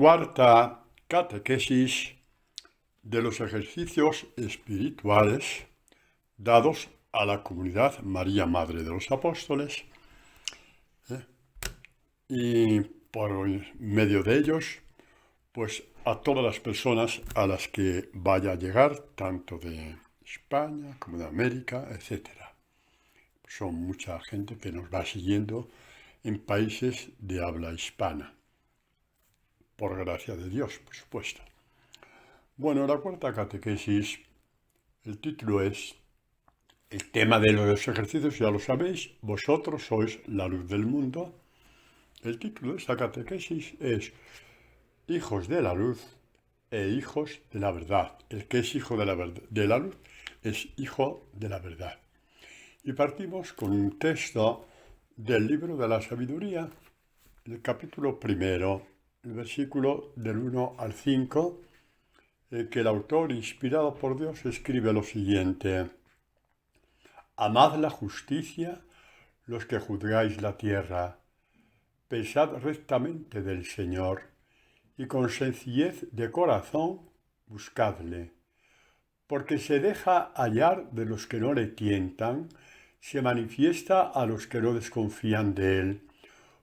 Cuarta catequesis de los ejercicios espirituales dados a la comunidad María Madre de los Apóstoles, y por medio de ellos, pues a todas las personas a las que vaya a llegar, tanto de España como de América, etc. Son mucha gente que nos va siguiendo en países de habla hispana, por gracia de Dios, por supuesto. Bueno, la cuarta catequesis, el título es, el tema de los ejercicios, ya lo sabéis, vosotros sois la luz del mundo. El título de esta catequesis es Hijos de la luz e hijos de la verdad. El que es hijo de la luz es hijo de la verdad. Y partimos con un texto del libro de la sabiduría, el capítulo primero, el versículo del 1 al 5, que el autor, inspirado por Dios, escribe lo siguiente: Amad la justicia los que juzgáis la tierra, pensad rectamente del Señor, y con sencillez de corazón buscadle, porque se deja hallar de los que no le tientan, se manifiesta a los que no desconfían de él,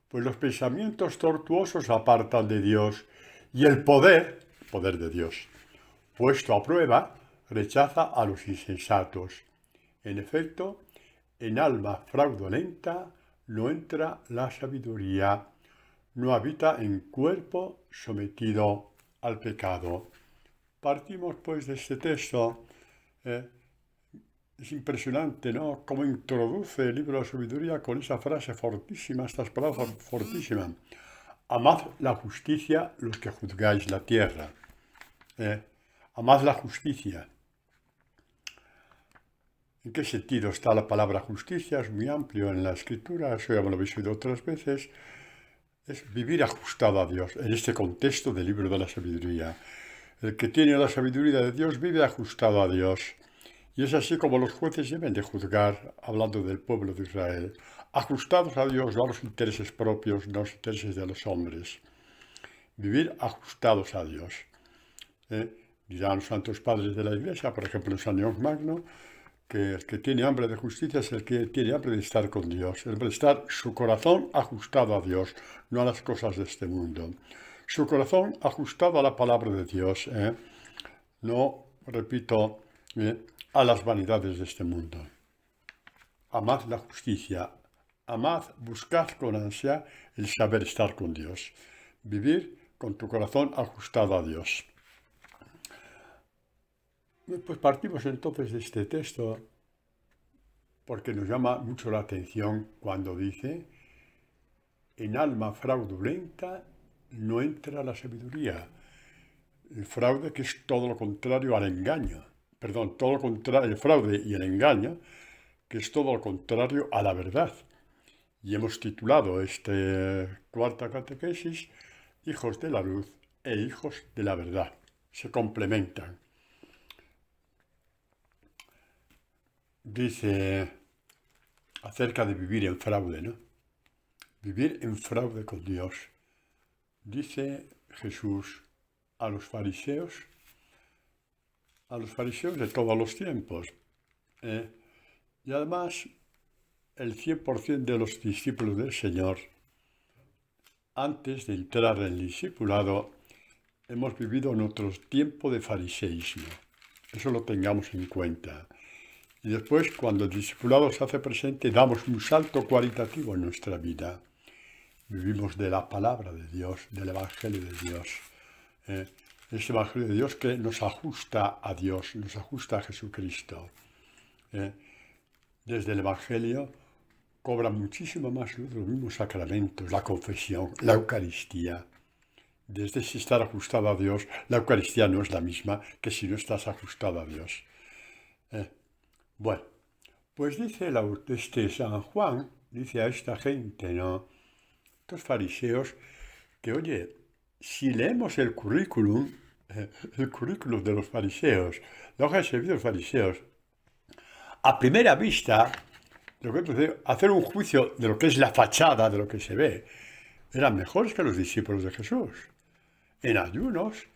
pues los pensamientos tortuosos apartan de Dios, y el poder de Dios, puesto a prueba, rechaza a los insensatos. En efecto, en alma fraudulenta no entra la sabiduría, no habita en cuerpo sometido al pecado. Partimos pues de este texto. Es impresionante, ¿no?, cómo introduce el libro de la sabiduría con esa frase fortísima, estas palabras fortísimas. Amad la justicia los que juzgáis la tierra. Amad la justicia. ¿En qué sentido está la palabra justicia? Es muy amplio en la Escritura, eso ya me lo habéis oído otras veces. Es vivir ajustado a Dios, en este contexto del libro de la sabiduría. El que tiene la sabiduría de Dios vive ajustado a Dios. Y es así como los jueces deben de juzgar, hablando del pueblo de Israel, ajustados a Dios, no a los intereses propios, no a los intereses de los hombres. Vivir ajustados a Dios. Dirán los santos padres de la Iglesia, por ejemplo en San León Magno, que el que tiene hambre de justicia es el que tiene hambre de estar con Dios, el de estar su corazón ajustado a Dios, no a las cosas de este mundo. Su corazón ajustado a la palabra de Dios, no, repito, a las vanidades de este mundo. Amad la justicia, amad, buscad con ansia el saber estar con Dios, vivir con tu corazón ajustado a Dios. Pues partimos entonces de este texto porque nos llama mucho la atención cuando dice: en alma fraudulenta no entra la sabiduría. El fraude, que es todo lo contrario al engaño. Todo lo contrario, el fraude y el engaño, que es todo lo contrario a la verdad. Y hemos titulado esta cuarta catequesis Hijos de la luz e hijos de la verdad. Se complementan. Dice acerca de vivir en fraude, ¿no? Vivir en fraude con Dios. Dice Jesús a los fariseos de todos los tiempos. Y además, el 100% de los discípulos del Señor, antes de entrar en el discipulado, hemos vivido en otro tiempo de fariseísmo. Eso lo tengamos en cuenta. Y después, cuando el discipulado se hace presente, damos un salto cualitativo en nuestra vida. Vivimos de la palabra de Dios, del Evangelio de Dios. Ese Evangelio de Dios que nos ajusta a Dios, nos ajusta a Jesucristo. Desde el Evangelio cobra muchísimo más luz los mismos sacramentos, la confesión, la Eucaristía. Desde ese estar ajustado a Dios, la Eucaristía no es la misma que si no estás ajustado a Dios. Bueno, pues dice San Juan, dice a esta gente, ¿no?, estos fariseos, que oye, si leemos el currículum de los fariseos, la hoja de servicio de los fariseos, a primera vista, lo que hacer un juicio de lo que es la fachada, de lo que se ve, eran mejores que los discípulos de Jesús. en ayunos,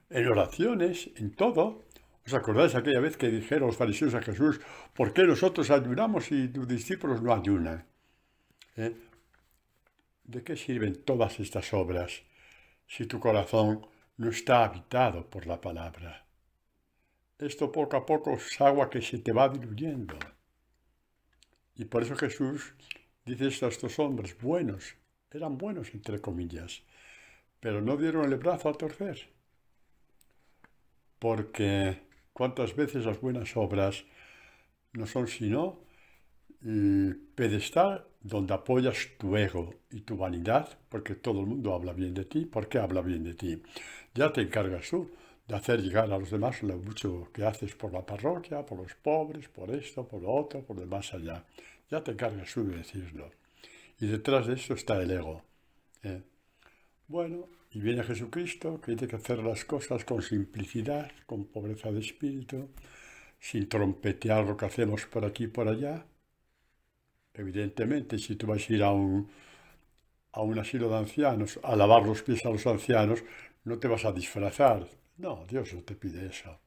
en oraciones, en todo. ¿Os acordáis aquella vez que dijeron los fariseos a Jesús, ¿por qué nosotros ayunamos y tus discípulos no ayunan? ¿Eh? ¿De qué sirven todas estas obras si tu corazón no está habitado por la palabra? Esto poco a poco es agua que se te va diluyendo. Y por eso Jesús dice esto a estos hombres buenos, eran buenos entre comillas, pero no dieron el brazo a torcer. Porque cuántas veces las buenas obras no son sino el pedestal donde apoyas tu ego y tu vanidad, porque todo el mundo habla bien de ti. ¿Por qué habla bien de ti? Ya te encargas tú de hacer llegar a los demás lo mucho que haces por la parroquia, por los pobres, por esto, por lo otro, por lo más allá. Ya te encargas tú de decirlo. Y detrás de eso está el ego. ¿eh? Bueno, y viene Jesucristo, que tiene que hacer las cosas con simplicidad, con pobreza de espíritu, sin trompetear lo que hacemos por aquí y por allá. Evidentemente, si tú vas a ir a un asilo de ancianos, a lavar los pies a los ancianos, no te vas a disfrazar. No, Dios no te pide eso.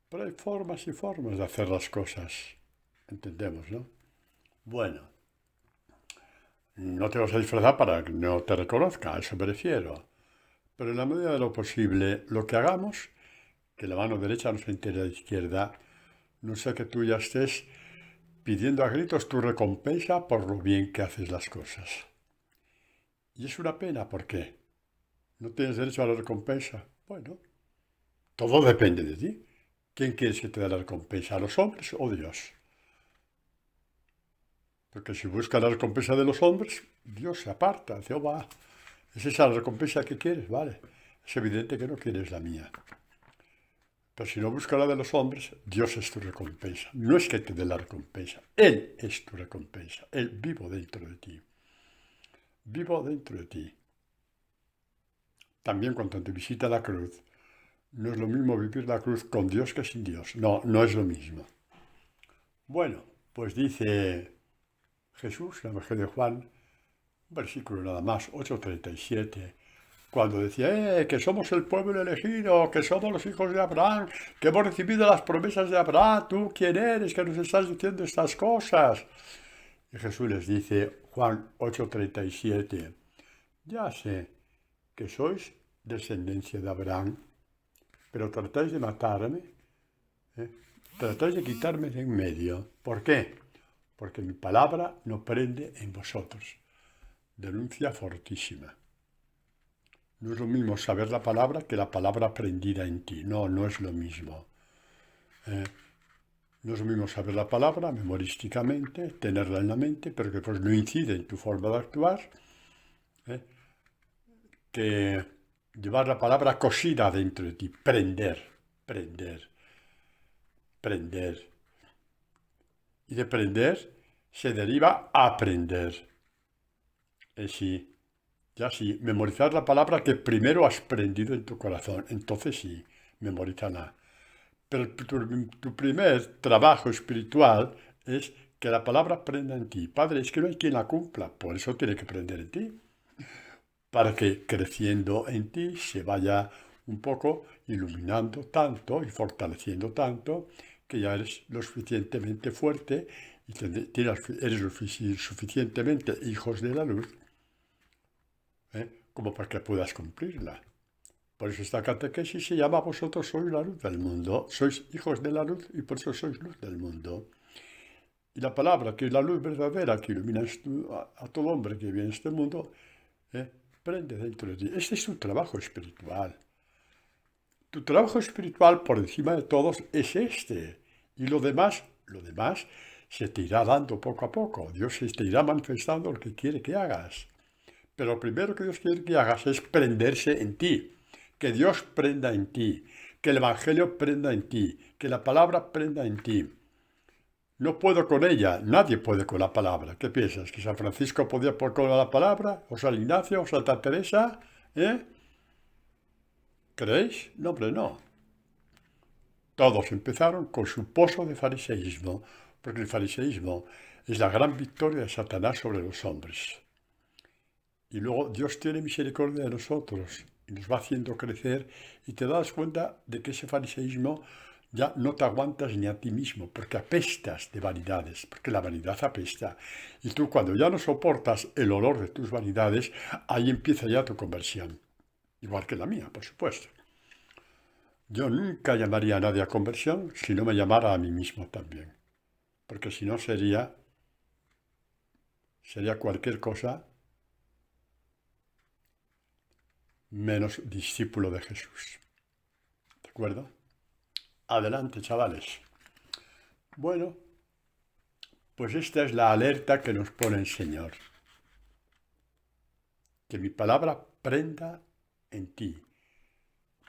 Pero hay formas y formas de hacer las cosas. Entendemos, ¿no? Bueno, no te vas a disfrazar para que no te reconozca, a eso me refiero. Pero en la medida de lo posible, lo que hagamos, que la mano derecha no se entere a la izquierda, no sea que tú ya estés pidiendo a gritos tu recompensa por lo bien que haces las cosas. Y es una pena, ¿por qué? ¿No tienes derecho a la recompensa? Bueno, todo depende de ti. ¿Quién quieres que te dé la recompensa? ¿A los hombres o Dios? Porque si buscas la recompensa de los hombres, Dios se aparta, dice, oh, va, ¿es esa la recompensa que quieres? Vale, es evidente que no quieres la mía. Pero si no buscas la de los hombres, Dios es tu recompensa. No es que te dé la recompensa, Él es tu recompensa. Él vivo dentro de ti. Vivo dentro de ti. También cuando te visita la cruz, no es lo mismo vivir la cruz con Dios que sin Dios. No, no es lo mismo. Bueno, pues dice Jesús, en el Evangelio de Juan, un versículo nada más, 8:37, cuando decía, que somos el pueblo elegido, que somos los hijos de Abraham, que hemos recibido las promesas de Abraham, ¿tú quién eres que nos estás diciendo estas cosas? Y Jesús les dice, Juan 8:37, ya sé que sois descendencia de Abraham, pero tratáis de matarme, tratáis de quitarme de en medio. ¿Por qué? Porque mi palabra no prende en vosotros. Denuncia fortísima. No es lo mismo saber la palabra que la palabra prendida en ti. No, no es lo mismo. No es lo mismo saber la palabra memorísticamente, tenerla en la mente, pero que pues no incide en tu forma de actuar, que llevar la palabra cosida dentro de ti, prender, prender, prender. Y de prender se deriva a aprender. Es decir, ya sí, memorizar la palabra que primero has prendido en tu corazón. Entonces sí, memorízala. Pero tu primer trabajo espiritual es que la palabra prenda en ti. Padre, es que no hay quien la cumpla, por eso tiene que prender en ti. Para que creciendo en ti se vaya un poco iluminando tanto y fortaleciendo tanto que ya eres lo suficientemente fuerte y eres lo suficientemente hijos de la luz como para que puedas cumplirla. Por eso esta catequesis se llama vosotros sois la luz del mundo, sois hijos de la luz y por eso sois luz del mundo. Y la palabra, que es la luz verdadera que ilumina a todo hombre que vive en este mundo, prende dentro de ti. Este es tu trabajo espiritual. Tu trabajo espiritual por encima de todos es este. Y lo demás se te irá dando poco a poco. Dios se te irá manifestando lo que quiere que hagas. Pero lo primero que Dios quiere que hagas es prenderse en ti. Que Dios prenda en ti. Que el Evangelio prenda en ti. Que la palabra prenda en ti. No puedo con ella. Nadie puede con la palabra. ¿Qué piensas? ¿Que San Francisco podía con la palabra? ¿O San Ignacio? ¿O Santa Teresa? ¿Creéis? No, hombre, no. Todos empezaron con su pozo de fariseísmo, porque el fariseísmo es la gran victoria de Satanás sobre los hombres. Y luego Dios tiene misericordia de nosotros y nos va haciendo crecer y te das cuenta de que ese fariseísmo ya no te aguantas ni a ti mismo, porque apestas de vanidades, porque la vanidad apesta. Y tú cuando ya no soportas el olor de tus vanidades, ahí empieza ya tu conversión. Igual que la mía, por supuesto. Yo nunca llamaría a nadie a conversión si no me llamara a mí mismo también. Porque si no sería cualquier cosa menos discípulo de Jesús. ¿De acuerdo? Adelante, chavales. Bueno, pues esta es la alerta que nos pone el Señor. Que mi palabra prenda en ti,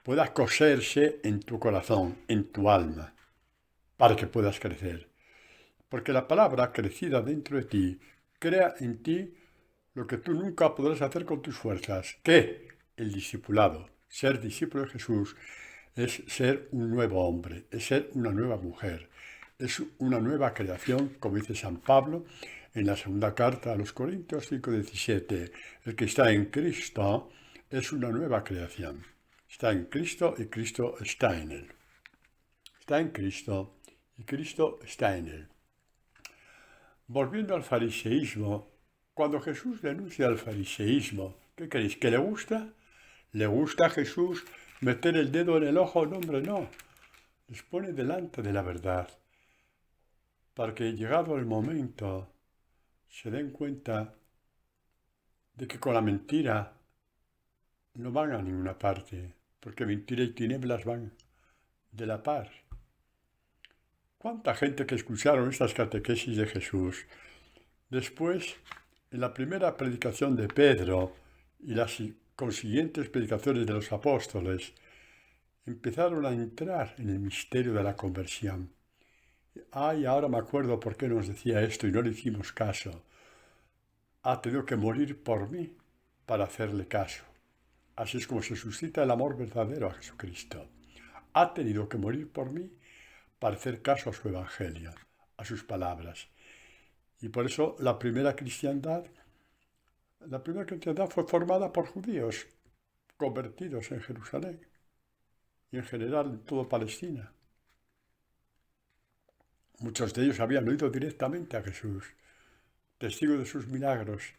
pueda coserse en tu corazón, en tu alma, para que puedas crecer. Porque la palabra crecida dentro de ti crea en ti lo que tú nunca podrás hacer con tus fuerzas. ¿Qué? El discipulado. Ser discípulo de Jesús es ser un nuevo hombre, es ser una nueva mujer, es una nueva creación, como dice San Pablo en la segunda carta a los Corintios 5:17. El que está en Cristo es una nueva creación. Está en Cristo y Cristo está en él. Está en Cristo y Cristo está en él. Volviendo al fariseísmo, cuando Jesús denuncia al fariseísmo, ¿qué queréis? ¿Que le gusta? ¿Le gusta a Jesús meter el dedo en el ojo? No, hombre, no. Les pone delante de la verdad, para que llegado el momento se den cuenta de que con la mentira no van a ninguna parte, porque mentira y tinieblas van de la par. ¿Cuánta gente que escucharon estas catequesis de Jesús? Después, en la primera predicación de Pedro y las consiguientes predicaciones de los apóstoles, empezaron a entrar en el misterio de la conversión. Ay, ahora me acuerdo por qué nos decía esto y no le hicimos caso. Ha tenido que morir por mí para hacerle caso. Así es como se suscita el amor verdadero a Jesucristo. Ha tenido que morir por mí para hacer caso a su evangelio, a sus palabras. Y por eso la primera cristiandad fue formada por judíos convertidos en Jerusalén y en general en toda Palestina. Muchos de ellos habían oído directamente a Jesús, testigos de sus milagros,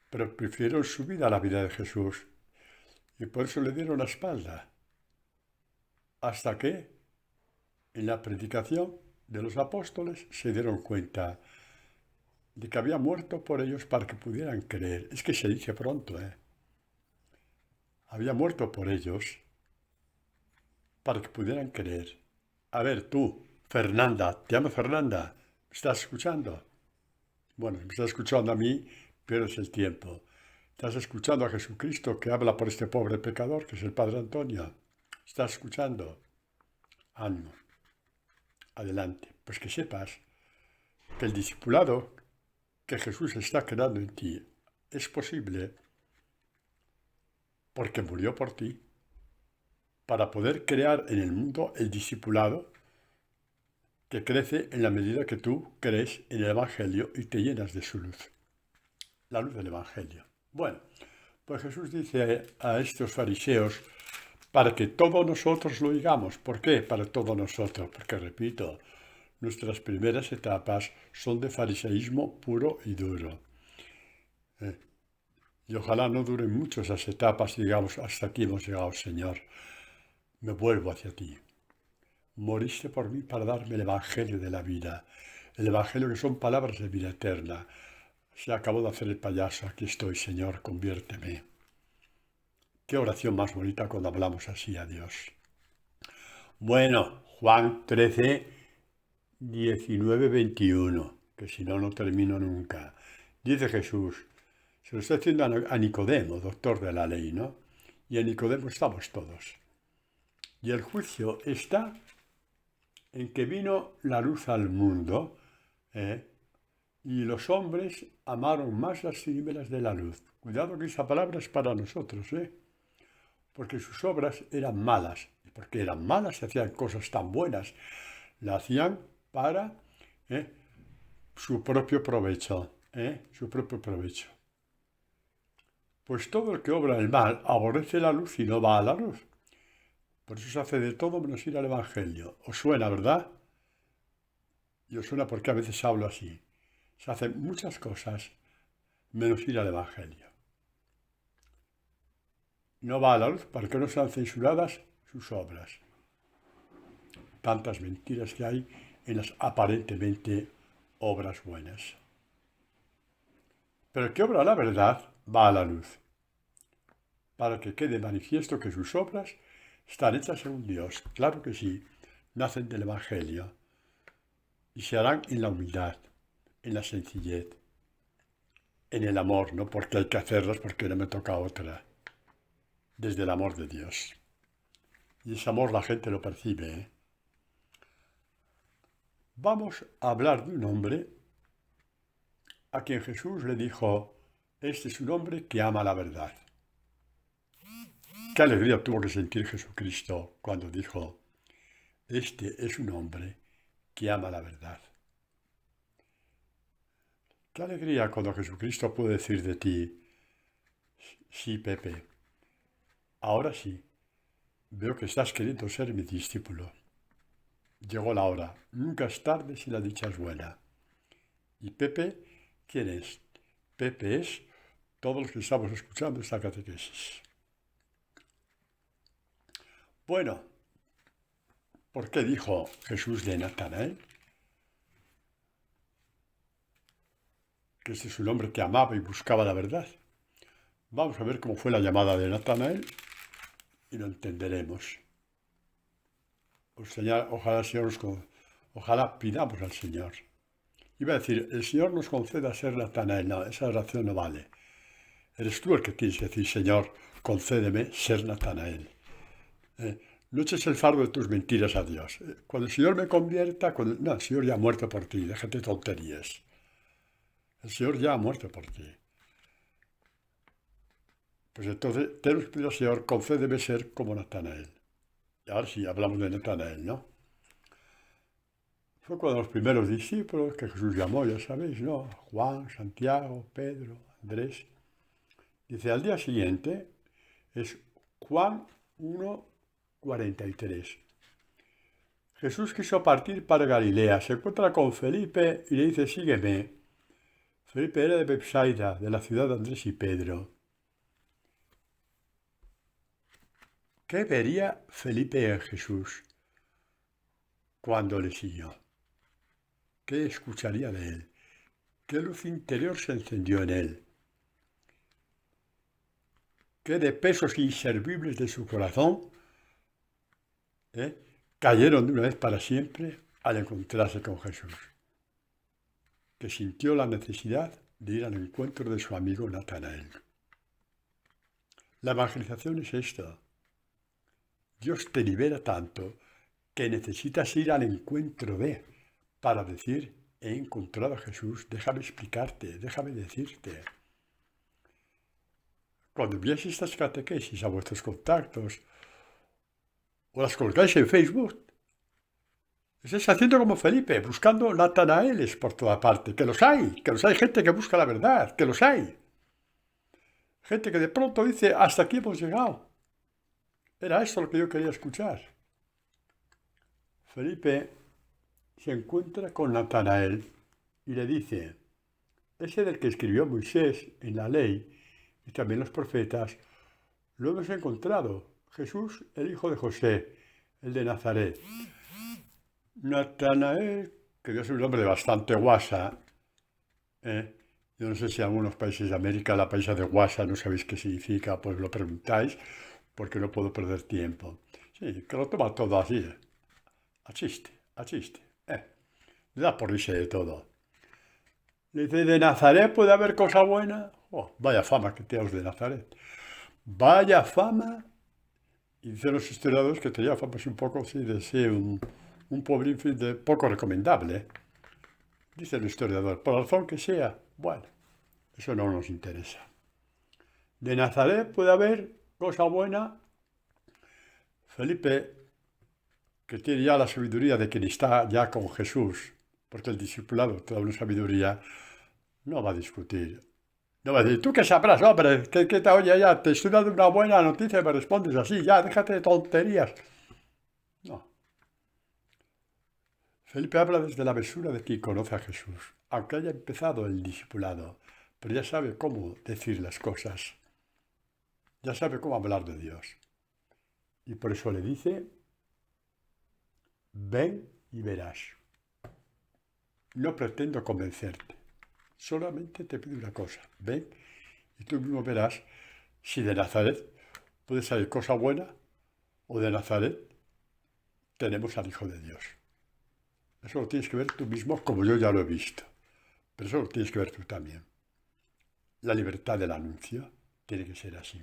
pero prefirieron su vida a la vida de Jesús y por eso le dieron la espalda. Hasta que, en la predicación de los apóstoles, se dieron cuenta de que había muerto por ellos para que pudieran creer. Es que se dice pronto, Había muerto por ellos para que pudieran creer. A ver, tú, Fernanda, te llamo Fernanda, ¿me estás escuchando? Bueno, me estás escuchando a mí, pierdes el tiempo. Estás escuchando a Jesucristo que habla por este pobre pecador, que es el Padre Antonio. ¿Estás escuchando? Ánimo. Adelante. Pues que sepas que el discipulado que Jesús está creando en ti es posible porque murió por ti, para poder crear en el mundo el discipulado que crece en la medida que tú crees en el Evangelio y te llenas de su luz. La luz del Evangelio. Bueno, pues Jesús dice a estos fariseos para que todos nosotros lo oigamos. ¿Por qué? Para todos nosotros. Porque, repito, nuestras primeras etapas son de fariseísmo puro y duro. Y ojalá no duren mucho esas etapas, digamos, hasta aquí hemos llegado, Señor. Me vuelvo hacia ti. Moriste por mí para darme el Evangelio de la vida. El Evangelio que son palabras de vida eterna. Se acabó de hacer el payaso. Aquí estoy, Señor, conviérteme. Qué oración más bonita cuando hablamos así a Dios. Bueno, Juan 13, 19, 21, que si no, no termino nunca. Dice Jesús, se lo está haciendo a Nicodemo, doctor de la ley, ¿no? Y en Nicodemo estamos todos. Y el juicio está en que vino la luz al mundo, y los hombres amaron más las tinieblas de la luz. Cuidado que esa palabra es para nosotros, porque sus obras eran malas. Y porque eran malas, hacían cosas tan buenas. La hacían para su propio provecho. Su propio provecho. Pues todo el que obra el mal aborrece la luz y no va a la luz. Por eso se hace de todo menos ir al Evangelio. ¿Os suena, verdad? Y os suena porque a veces hablo así. Se hacen muchas cosas menos ir al Evangelio. No va a la luz para que no sean censuradas sus obras. Tantas mentiras que hay en las aparentemente obras buenas. Pero el que obra la verdad va a la luz, para que quede manifiesto que sus obras están hechas según Dios. Claro que sí, nacen del Evangelio y se harán en la humildad, en la sencillez, en el amor, no porque hay que hacerlas porque no me toca otra, desde el amor de Dios. Y ese amor la gente lo percibe, ¿eh? Vamos a hablar de un hombre a quien Jesús le dijo, este es un hombre que ama la verdad. Qué alegría tuvo que sentir Jesucristo cuando dijo, este es un hombre que ama la verdad. Qué alegría cuando Jesucristo puede decir de ti, sí, Pepe, ahora sí, veo que estás queriendo ser mi discípulo. Llegó la hora, nunca es tarde si la dicha es buena. ¿Y Pepe quién es? Pepe es todos los que estamos escuchando esta catequesis. Bueno, ¿por qué dijo Jesús de Natanael que este es un hombre que amaba y buscaba la verdad? Vamos a ver cómo fue la llamada de Natanael y lo entenderemos. Ojalá pidamos al Señor. Iba a decir, el Señor nos conceda ser Natanael. No, esa oración no vale. Eres tú el que tienes que decir, Señor, concédeme ser Natanael. No eches el fardo de tus mentiras a Dios. Cuando el Señor me convierta, no, el Señor ya ha muerto por ti, déjate tonterías. El Señor ya ha muerto por ti. Pues entonces, tenemos que pedir al Señor, concédeme ser como Natanael. Y ahora sí, hablamos de Natanael, ¿no? Fue cuando los primeros discípulos que Jesús llamó, ya sabéis, ¿no? Juan, Santiago, Pedro, Andrés. Dice, al día siguiente, es Juan 1:43. Jesús quiso partir para Galilea, se encuentra con Felipe y le dice, sígueme. Felipe era de Bethsaida, de la ciudad de Andrés y Pedro. ¿Qué vería Felipe en Jesús cuando le siguió? ¿Qué escucharía de él? ¿Qué luz interior se encendió en él? ¿Qué de pesos inservibles de su corazón cayeron de una vez para siempre al encontrarse con Jesús? Que sintió la necesidad de ir al encuentro de su amigo Natanael. La evangelización es esto. Dios te libera tanto que necesitas ir al encuentro de, para decir, he encontrado a Jesús, déjame explicarte, déjame decirte. Cuando enviáis estas catequesis a vuestros contactos o las colgáis en Facebook, estáis haciendo como Felipe, buscando Natanaeles por toda parte, que los hay gente que busca la verdad, que los hay. Gente que de pronto dice, hasta aquí hemos llegado. Era eso lo que yo quería escuchar. Felipe se encuentra con Natanael y le dice, ese del que escribió Moisés en la ley y también los profetas, lo hemos encontrado, Jesús, el hijo de José, el de Nazaret. Natanael, que Dios es un hombre bastante guasa, yo no sé si en algunos países de América la paisa de guasa no sabéis qué significa, pues lo preguntáis, porque no puedo perder tiempo. Sí, que lo toma todo así, a chiste. Le da por irse de todo. Le dice, ¿de Nazaret puede haber cosa buena? Oh, vaya fama que tenemos de Nazaret. Vaya fama. Y dicen los historiadores que tenía fama un poco así de ser un pobre de poco recomendable. Dice el historiador, por la razón que sea. Bueno, eso no nos interesa. De Nazaret puede haber cosa buena. Felipe, que tiene ya la sabiduría de quien está ya con Jesús, porque el discipulado te da una sabiduría, no va a discutir. No va a decir, ¿tú qué sabrás, hombre? ¿Qué te oye ya? Te estoy dando una buena noticia y me respondes así, ya, déjate de tonterías. No. Felipe habla desde la mesura de quien conoce a Jesús, aunque haya empezado el discipulado, pero ya sabe cómo decir las cosas, ya sabe cómo hablar de Dios. Y por eso le dice, ven y verás. No pretendo convencerte, solamente te pido una cosa, ven y tú mismo verás si de Nazaret puede salir cosa buena o de Nazaret tenemos al Hijo de Dios. Eso lo tienes que ver tú mismo como yo ya lo he visto, pero eso lo tienes que ver tú también. La libertad del anuncio tiene que ser así.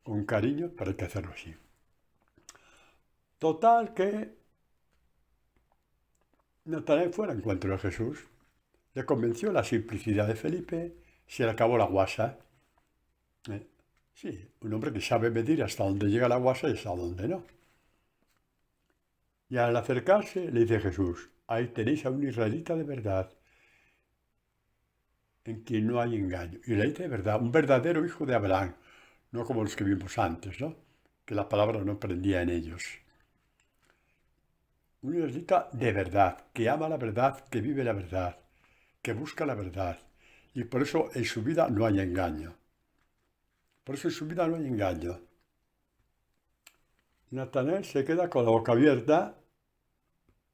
Con cariño, pero hay que hacerlo así. Total que Natanael fue al encuentro de Jesús, le convenció la simplicidad de Felipe, se le acabó la guasa. Sí, un hombre que sabe medir hasta dónde llega la guasa y hasta dónde no. Y al acercarse le dice Jesús, ahí tenéis a un israelita de verdad, en quien no hay engaño. Y le dice de verdad, un verdadero hijo de Abraham, no como los que vimos antes, ¿no? Que la palabra no prendía en ellos. Un israelita de verdad, que ama la verdad, que vive la verdad, que busca la verdad. Y por eso en su vida no hay engaño. Por eso en su vida no hay engaño. Natanael se queda con la boca abierta.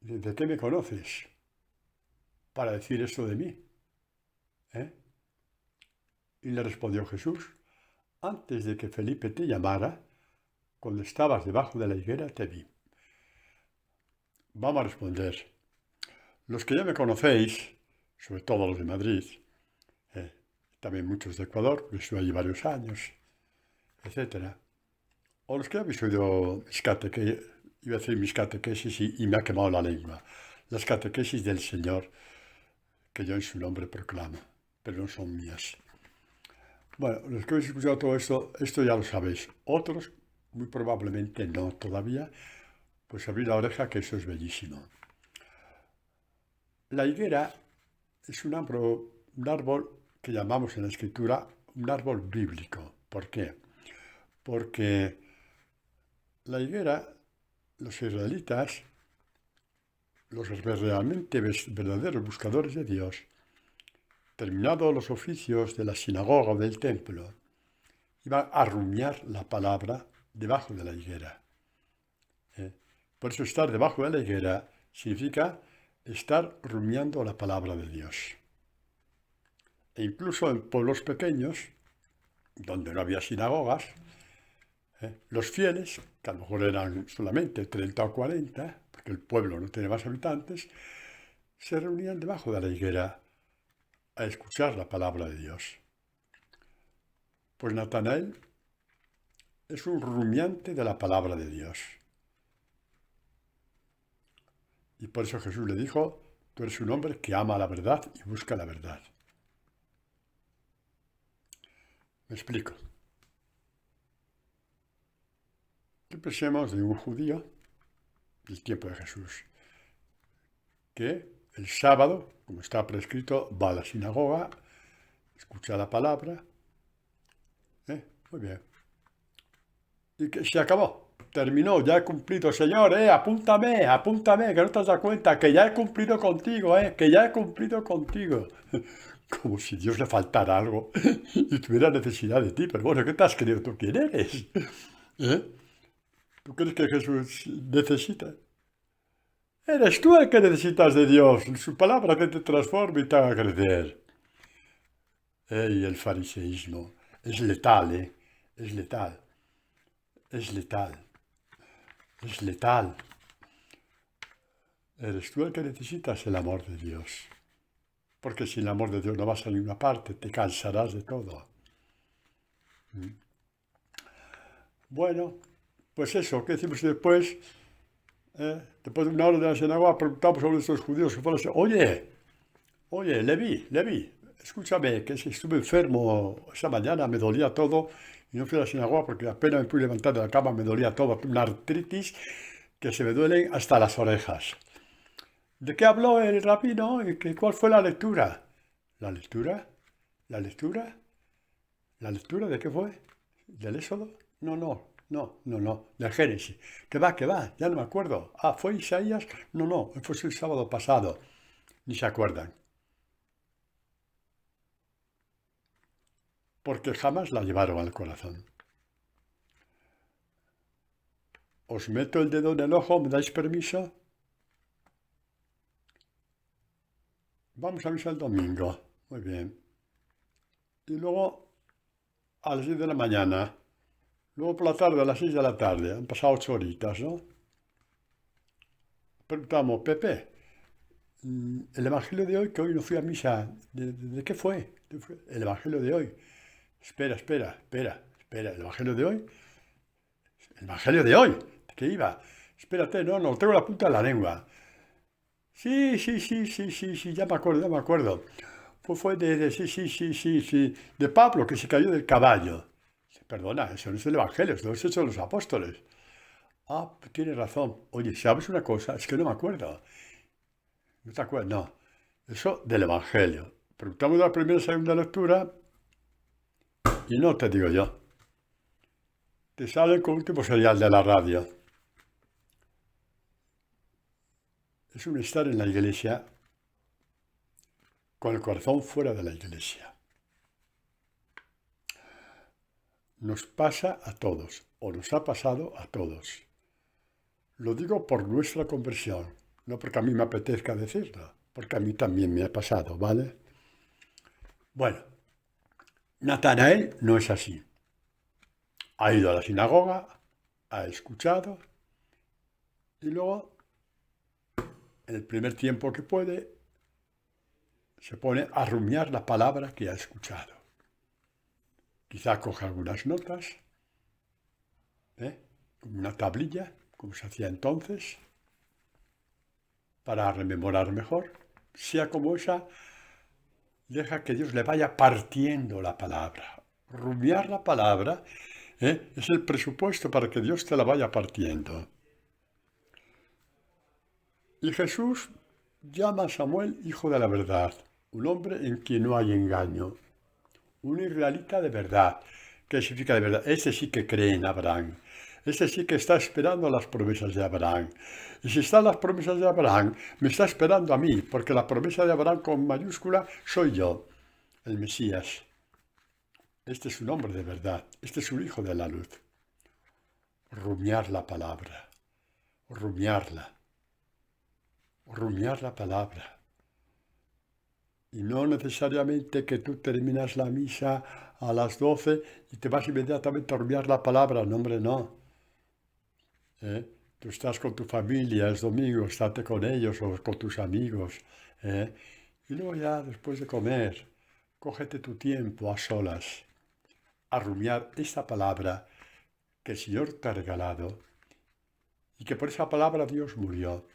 ¿De qué me conoces? Para decir esto de mí. ¿Eh? Y le respondió Jesús, antes de que Felipe te llamara, cuando estabas debajo de la higuera te vi. Vamos a responder. Los que ya me conocéis, sobre todo los de Madrid, también muchos de Ecuador, porque estuve allí varios años, etc. O los que habéis oído iba a decir mis catequesis y me ha quemado la lengua. Las catequesis del Señor, que yo en su nombre proclamo, pero no son mías. Bueno, los que habéis escuchado todo esto ya lo sabéis. Otros, muy probablemente no todavía, pues abrir la oreja, que eso es bellísimo. La higuera es un árbol que llamamos en la Escritura un árbol bíblico. ¿Por qué? Porque la higuera, los israelitas, los realmente verdaderos buscadores de Dios, terminados los oficios de la sinagoga o del templo, iban a rumiar la palabra debajo de la higuera. Por eso estar debajo de la higuera significa estar rumiando la palabra de Dios. E incluso en pueblos pequeños, donde no había sinagogas, los fieles, que a lo mejor eran solamente 30 o 40, porque el pueblo no tiene más habitantes, se reunían debajo de la higuera a escuchar la palabra de Dios. Pues Natanael es un rumiante de la palabra de Dios. Y por eso Jesús le dijo, tú eres un hombre que ama la verdad y busca la verdad. Me explico. ¿Qué pensemos de un judío del tiempo de Jesús? Que el sábado, como está prescrito, va a la sinagoga, escucha la palabra. Muy bien. Y que se acabó. Terminó, ya he cumplido. Señor, apúntame, que no te has dado cuenta, que ya he cumplido contigo, que ya he cumplido contigo. Como si Dios le faltara algo y tuviera necesidad de ti. Pero bueno, ¿qué te has creído tú? ¿Quién eres? ¿Tú crees que Jesús necesita? Eres tú el que necesitas de Dios, su palabra que te transforme y te haga crecer. Y el fariseísmo es letal, es letal. Es letal. Es letal. Eres tú el que necesitas el amor de Dios. Porque sin el amor de Dios no vas a ninguna parte, te cansarás de todo. Bueno, pues eso, ¿qué decimos después? Después de una hora de la sinagoga preguntamos sobre estos judíos que fueron oye, Levi, escúchame, que si estuve enfermo esa mañana, me dolía todo y no fui a la sinagoga porque apenas me pude levantar de la cama, me dolía todo, una artritis que se me duelen hasta las orejas. ¿De qué habló el rabino? ¿Cuál fue la lectura? ¿La lectura? ¿La lectura? ¿La lectura de qué fue? ¿Del Éxodo? No. Del Génesis. ¿Qué va? Ya no me acuerdo. Ah, ¿fue Isaías? No. Fue el sábado pasado. Ni se acuerdan. Porque jamás la llevaron al corazón. ¿Os meto el dedo en el ojo? ¿Me dais permiso? Vamos a misa el domingo. Muy bien. Y luego a las 10 de la mañana. Luego por la tarde, a las 6 de la tarde. Han pasado 8 horitas, ¿no? Preguntamos, Pepe, el Evangelio de hoy, que hoy no fui a misa, ¿de qué fue? El Evangelio de hoy. Espera. El Evangelio de hoy. El Evangelio de hoy. ¿De qué iba? Espérate, no, tengo la punta de la lengua. Sí, ya me acuerdo. Fue sí, de Pablo, que se cayó del caballo. Perdona, eso no es el Evangelio, eso es Hechos de los Apóstoles. Ah, tienes razón. Oye, ¿sabes una cosa? Es que no me acuerdo. ¿No te acuerdas? No. Eso del Evangelio. Preguntamos de la primera y segunda lectura y no te digo yo. Te sale con último serial de la radio. Es un estar en la iglesia con el corazón fuera de la iglesia. Nos pasa a todos, o nos ha pasado a todos. Lo digo por nuestra conversión, no porque a mí me apetezca decirlo, porque a mí también me ha pasado, ¿vale? Bueno, Natanael no es así. Ha ido a la sinagoga, ha escuchado, y luego, en el primer tiempo que puede, se pone a rumiar la palabra que ha escuchado. Quizá coja algunas notas, como una tablilla, como se hacía entonces, para rememorar mejor. Sea como esa, deja que Dios le vaya partiendo la palabra. Rumiar la palabra es el presupuesto para que Dios te la vaya partiendo. Y Jesús llama a Samuel hijo de la verdad, un hombre en quien no hay engaño, un israelita de verdad. ¿Qué significa de verdad? Ese sí que cree en Abraham. Ese sí que está esperando las promesas de Abraham. Y si están las promesas de Abraham, me está esperando a mí, porque la promesa de Abraham con mayúscula soy yo, el Mesías. Este es un hombre de verdad. Este es un hijo de la luz. Rumiar la palabra. Rumiar la palabra. Y no necesariamente que tú terminas la misa a las 12 y te vas inmediatamente a rumiar la palabra. No, hombre, no. Tú estás con tu familia, es domingo, estate con ellos o con tus amigos. Y luego ya, después de comer, cógete tu tiempo a solas a rumiar esta palabra que el Señor te ha regalado y que por esa palabra Dios murió,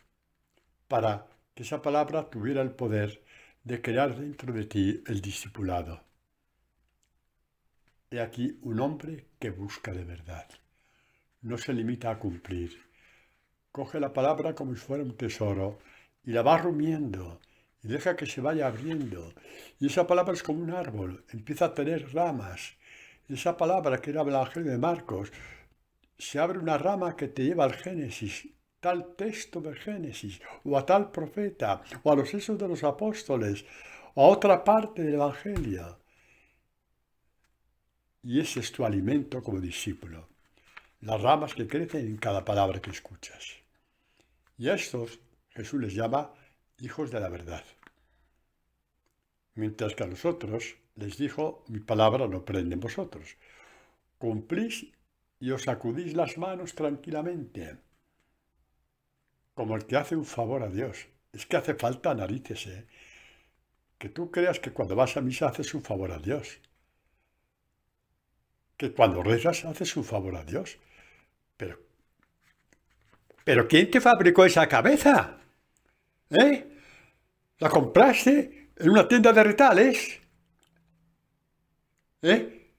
para que esa palabra tuviera el poder de crear dentro de ti el discipulado. He aquí un hombre que busca de verdad. No se limita a cumplir. Coge la palabra como si fuera un tesoro y la va rumiando y deja que se vaya abriendo. Y esa palabra es como un árbol, empieza a tener ramas. Y esa palabra que era el Evangelio de Marcos, se abre una rama que te lleva al Génesis, tal texto del Génesis, o a tal profeta, o a los Hechos de los Apóstoles, o a otra parte del Evangelio. Y ese es tu alimento como discípulo. Las ramas que crecen en cada palabra que escuchas. Y a estos Jesús les llama hijos de la verdad. Mientras que a nosotros les dijo, mi palabra no prende en vosotros. Cumplís y os sacudís las manos tranquilamente, como el que hace un favor a Dios. Es que hace falta narices, que tú creas que cuando vas a misa haces un favor a Dios. Que cuando rezas haces un favor a Dios. Pero ¿quién te fabricó esa cabeza? ¿La compraste en una tienda de retales? ¿De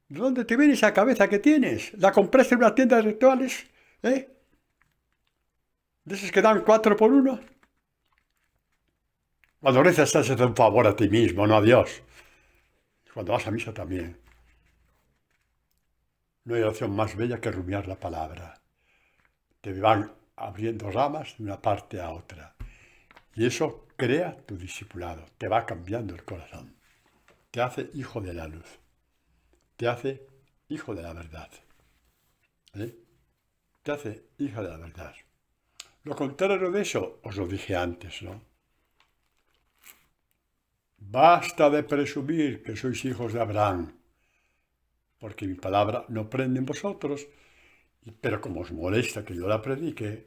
dónde te viene esa cabeza que tienes? ¿La compraste en una tienda de retales? ¿De esos que dan 4 por 1? Cuando rezas estás haciendo un favor a ti mismo, no a Dios. Cuando vas a misa también. No hay oración más bella que rumiar la palabra. Te van abriendo ramas de una parte a otra. Y eso crea tu discipulado, te va cambiando el corazón. Te hace hijo de la luz. Te hace hijo de la verdad. ¿Eh? Te hace hijo de la verdad. Lo contrario de eso, os lo dije antes, ¿no? Basta de presumir que sois hijos de Abraham, porque mi palabra no prende en vosotros, pero como os molesta que yo la predique,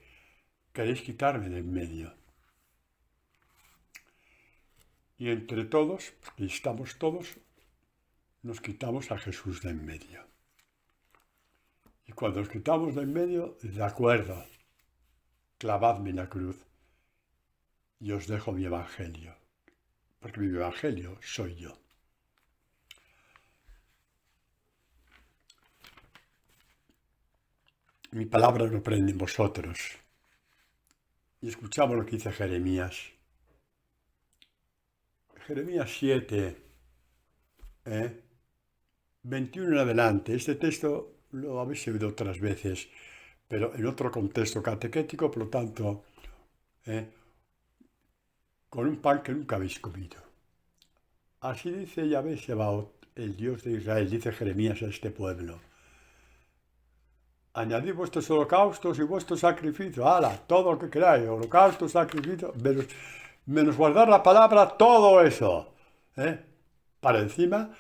queréis quitarme de en medio. Y entre todos, porque estamos todos, nos quitamos a Jesús de en medio. Y cuando nos quitamos de en medio, de acuerdo, clavadme en la cruz y os dejo mi evangelio, porque mi evangelio soy yo. Mi palabra no prende en vosotros. Y escuchamos lo que dice Jeremías. Jeremías 7, 21 en adelante. Este texto lo habéis oído otras veces, pero en otro contexto catequético, por lo tanto, con un pan que nunca habéis comido. Así dice Yahvé Sebaot, el Dios de Israel, dice Jeremías a este pueblo. Añadid vuestros holocaustos y vuestros sacrificios. ¡Hala! Todo lo que queráis, holocaustos, sacrificios, menos guardar la palabra, todo eso. Para encima,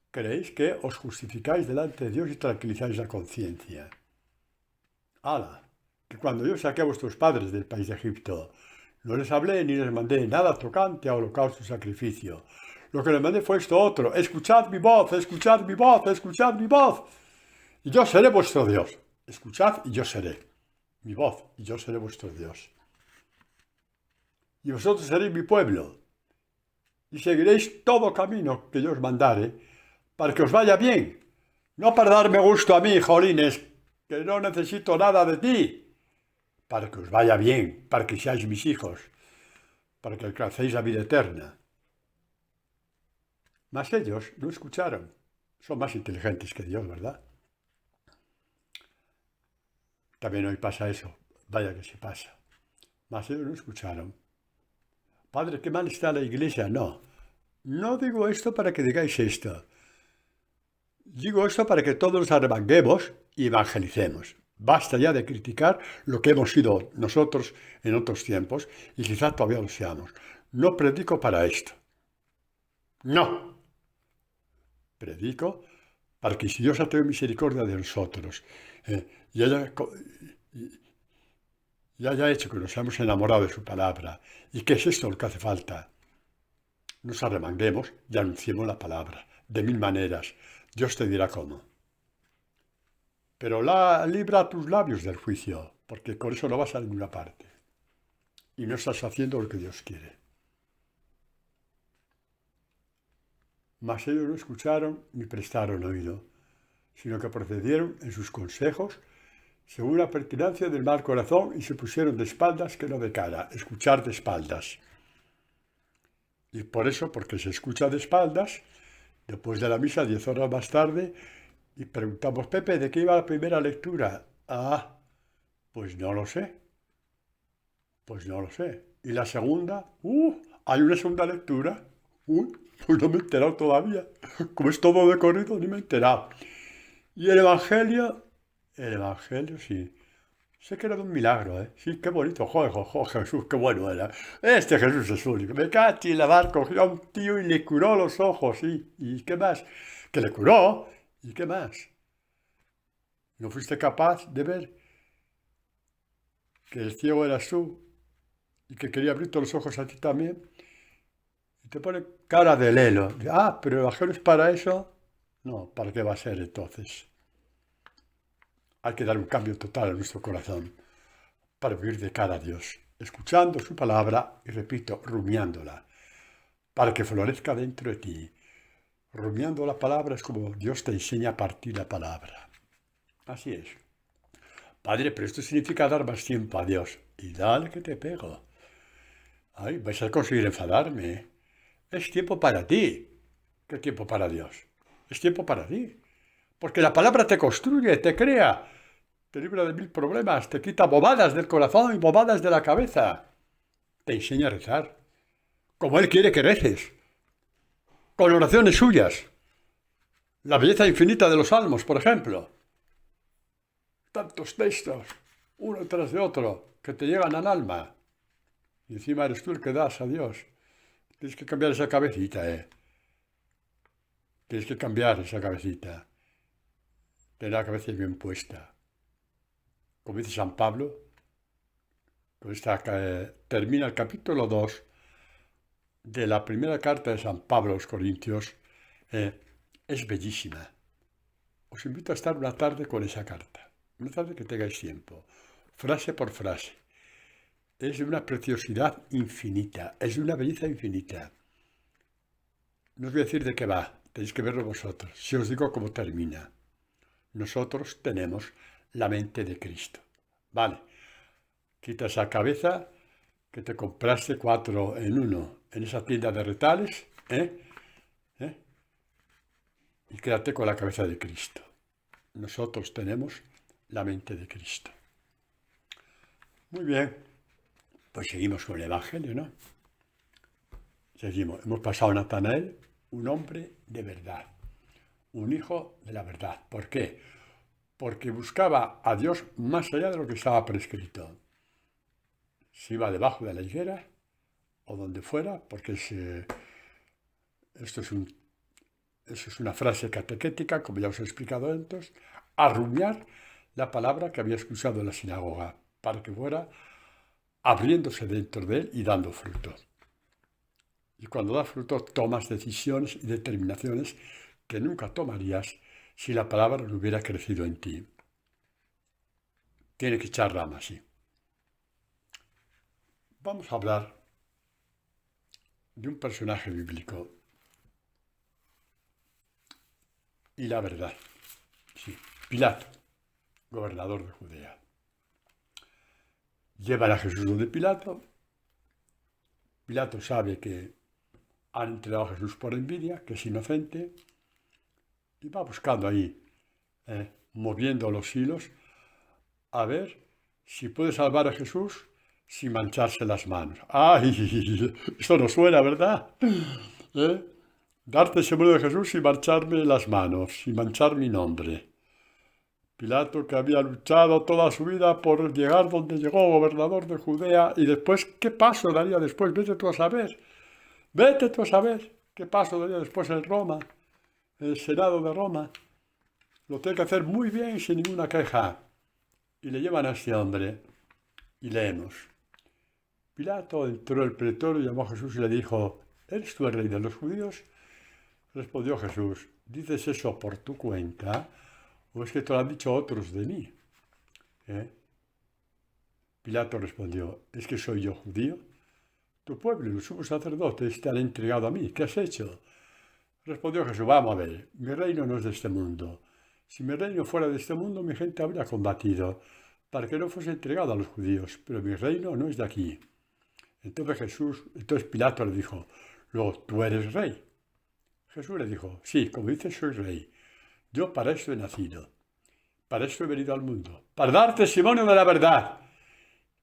creéis que os justificáis delante de Dios y tranquilizáis la conciencia. ¡Hala! Que cuando yo saqué a vuestros padres del país de Egipto, no les hablé ni les mandé nada tocante a holocausto y sacrificio. Lo que les mandé fue esto otro. Escuchad mi voz, escuchad mi voz, escuchad mi voz. Y yo seré vuestro Dios. Escuchad y yo seré mi voz, y yo seré vuestro Dios. Y vosotros seréis mi pueblo, y seguiréis todo camino que yo os mandare, para que os vaya bien, no para darme gusto a mí, jolines, que no necesito nada de ti, para que os vaya bien, para que seáis mis hijos, para que alcancéis la vida eterna. Mas ellos no escucharon, son más inteligentes que Dios, ¿verdad? También hoy pasa eso, vaya que se pasa. Mas ellos no escucharon. Padre, qué mal está la iglesia. No digo esto para que digáis esto. Digo esto para que todos nos arremanguemos y evangelicemos. Basta ya de criticar lo que hemos sido nosotros en otros tiempos y quizás todavía lo seamos. No predico para esto. No. Predico para que si Dios ha tenido misericordia de nosotros y haya hecho que nos hayamos enamorado de su palabra. ¿Y qué es esto lo que hace falta? Nos arremanguemos y anunciemos la palabra, de mil maneras. Dios te dirá cómo. Pero libra tus labios del juicio, porque con eso no vas a ninguna parte. Y no estás haciendo lo que Dios quiere. Mas ellos no escucharon ni prestaron oído, sino que procedieron en sus consejos según la pertinacia del mal corazón y se pusieron de espaldas que no de cara, escuchar de espaldas. Y por eso, porque se escucha de espaldas, después de la misa, 10 horas más tarde, y preguntamos, Pepe, ¿de qué iba la primera lectura? Ah, pues no lo sé. ¿Y la segunda? ¿Hay una segunda lectura? Pues no me he enterado todavía. Como es todo de corrido, ni me he enterado. Y el Evangelio, sí. Sé que era de un milagro, ¿eh? Sí, qué bonito. Joder, Jesús, qué bueno era. Este Jesús es único. Me cachi la mar, cogió a un tío y le curó los ojos, sí. ¿Y qué más? Que le curó. ¿Y qué más? ¿No fuiste capaz de ver que el ciego eras tú y que quería abrirte los ojos a ti también? Y te pone cara de lelo. Pero el Evangelio es para eso. No, ¿para qué va a ser entonces? Hay que dar un cambio total a nuestro corazón para vivir de cara a Dios, escuchando su palabra y, repito, rumiándola, para que florezca dentro de ti. Rumiando la palabra es como Dios te enseña a partir la palabra. Así es. Padre, pero esto significa dar más tiempo a Dios. Y dale que te pego. Ay, vais a conseguir enfadarme. Es tiempo para ti. ¿Qué tiempo para Dios? Es tiempo para ti. Porque la palabra te construye, te crea, te libra de mil problemas, te quita bobadas del corazón y bobadas de la cabeza. Te enseña a rezar, como Él quiere que reces, con oraciones suyas. La belleza infinita de los salmos, por ejemplo. Tantos textos, uno tras de otro, que te llegan al alma. Y encima eres tú el que das a Dios. Tienes que cambiar esa cabecita, Tienes que cambiar esa cabecita. Tener la cabeza bien puesta. Como dice San Pablo, termina el capítulo 2 de la primera carta de San Pablo a los Corintios. Es bellísima. Os invito a estar una tarde con esa carta. Una tarde que tengáis tiempo. Frase por frase. Es de una preciosidad infinita. Es de una belleza infinita. No os voy a decir de qué va. Tenéis que verlo vosotros. Si os digo cómo termina. Nosotros tenemos la mente de Cristo. Vale. Quita esa cabeza que te compraste 4 en 1 en esa tienda de retales, y quédate con la cabeza de Cristo. Nosotros tenemos la mente de Cristo. Muy bien, pues seguimos con el Evangelio, ¿no? Seguimos. Hemos pasado a Natanael, un hombre de verdad, un hijo de la verdad. ¿Por qué? Porque buscaba a Dios más allá de lo que estaba prescrito. Se iba debajo de la higuera o donde fuera, porque esto es una frase catequética, como ya os he explicado antes, a rumiar la palabra que había escuchado en la sinagoga, para que fuera abriéndose dentro de él y dando fruto. Y cuando da fruto, tomas decisiones y determinaciones que nunca tomarías si la palabra no hubiera crecido en ti. Tiene que echar ramas, sí. Vamos a hablar de un personaje bíblico y la verdad. Sí, Pilato, gobernador de Judea. Llevan a Jesús donde Pilato. Pilato sabe que han entregado a Jesús por envidia, que es inocente, y va buscando ahí, moviendo los hilos, a ver si puede salvar a Jesús sin mancharse las manos. ¡Ay! Esto no suena, ¿verdad? Dar testimonio de Jesús sin mancharme las manos, sin manchar mi nombre. Pilato, que había luchado toda su vida por llegar donde llegó, gobernador de Judea, y después, ¿qué paso daría después? Vete tú a saber. Vete tú a saber qué paso daría después en Roma, en el Senado de Roma. Lo tiene que hacer muy bien, sin ninguna queja. Y le llevan a este hombre, y leemos. Pilato entró al pretorio, llamó a Jesús y le dijo, ¿eres tú el rey de los judíos? Respondió Jesús, ¿dices eso por tu cuenta o es que te lo han dicho otros de mí? Pilato respondió, ¿es que soy yo judío? Tu pueblo y los sumos sacerdotes te han entregado a mí. ¿Qué has hecho? Respondió Jesús, vamos a ver, mi reino no es de este mundo. Si mi reino fuera de este mundo, mi gente habría combatido para que no fuese entregado a los judíos, pero mi reino no es de aquí. Entonces Pilato le dijo, luego, ¿tú eres rey? Jesús le dijo, sí, como dices, soy rey. Yo para eso he nacido, para eso he venido al mundo, para dar testimonio de la verdad.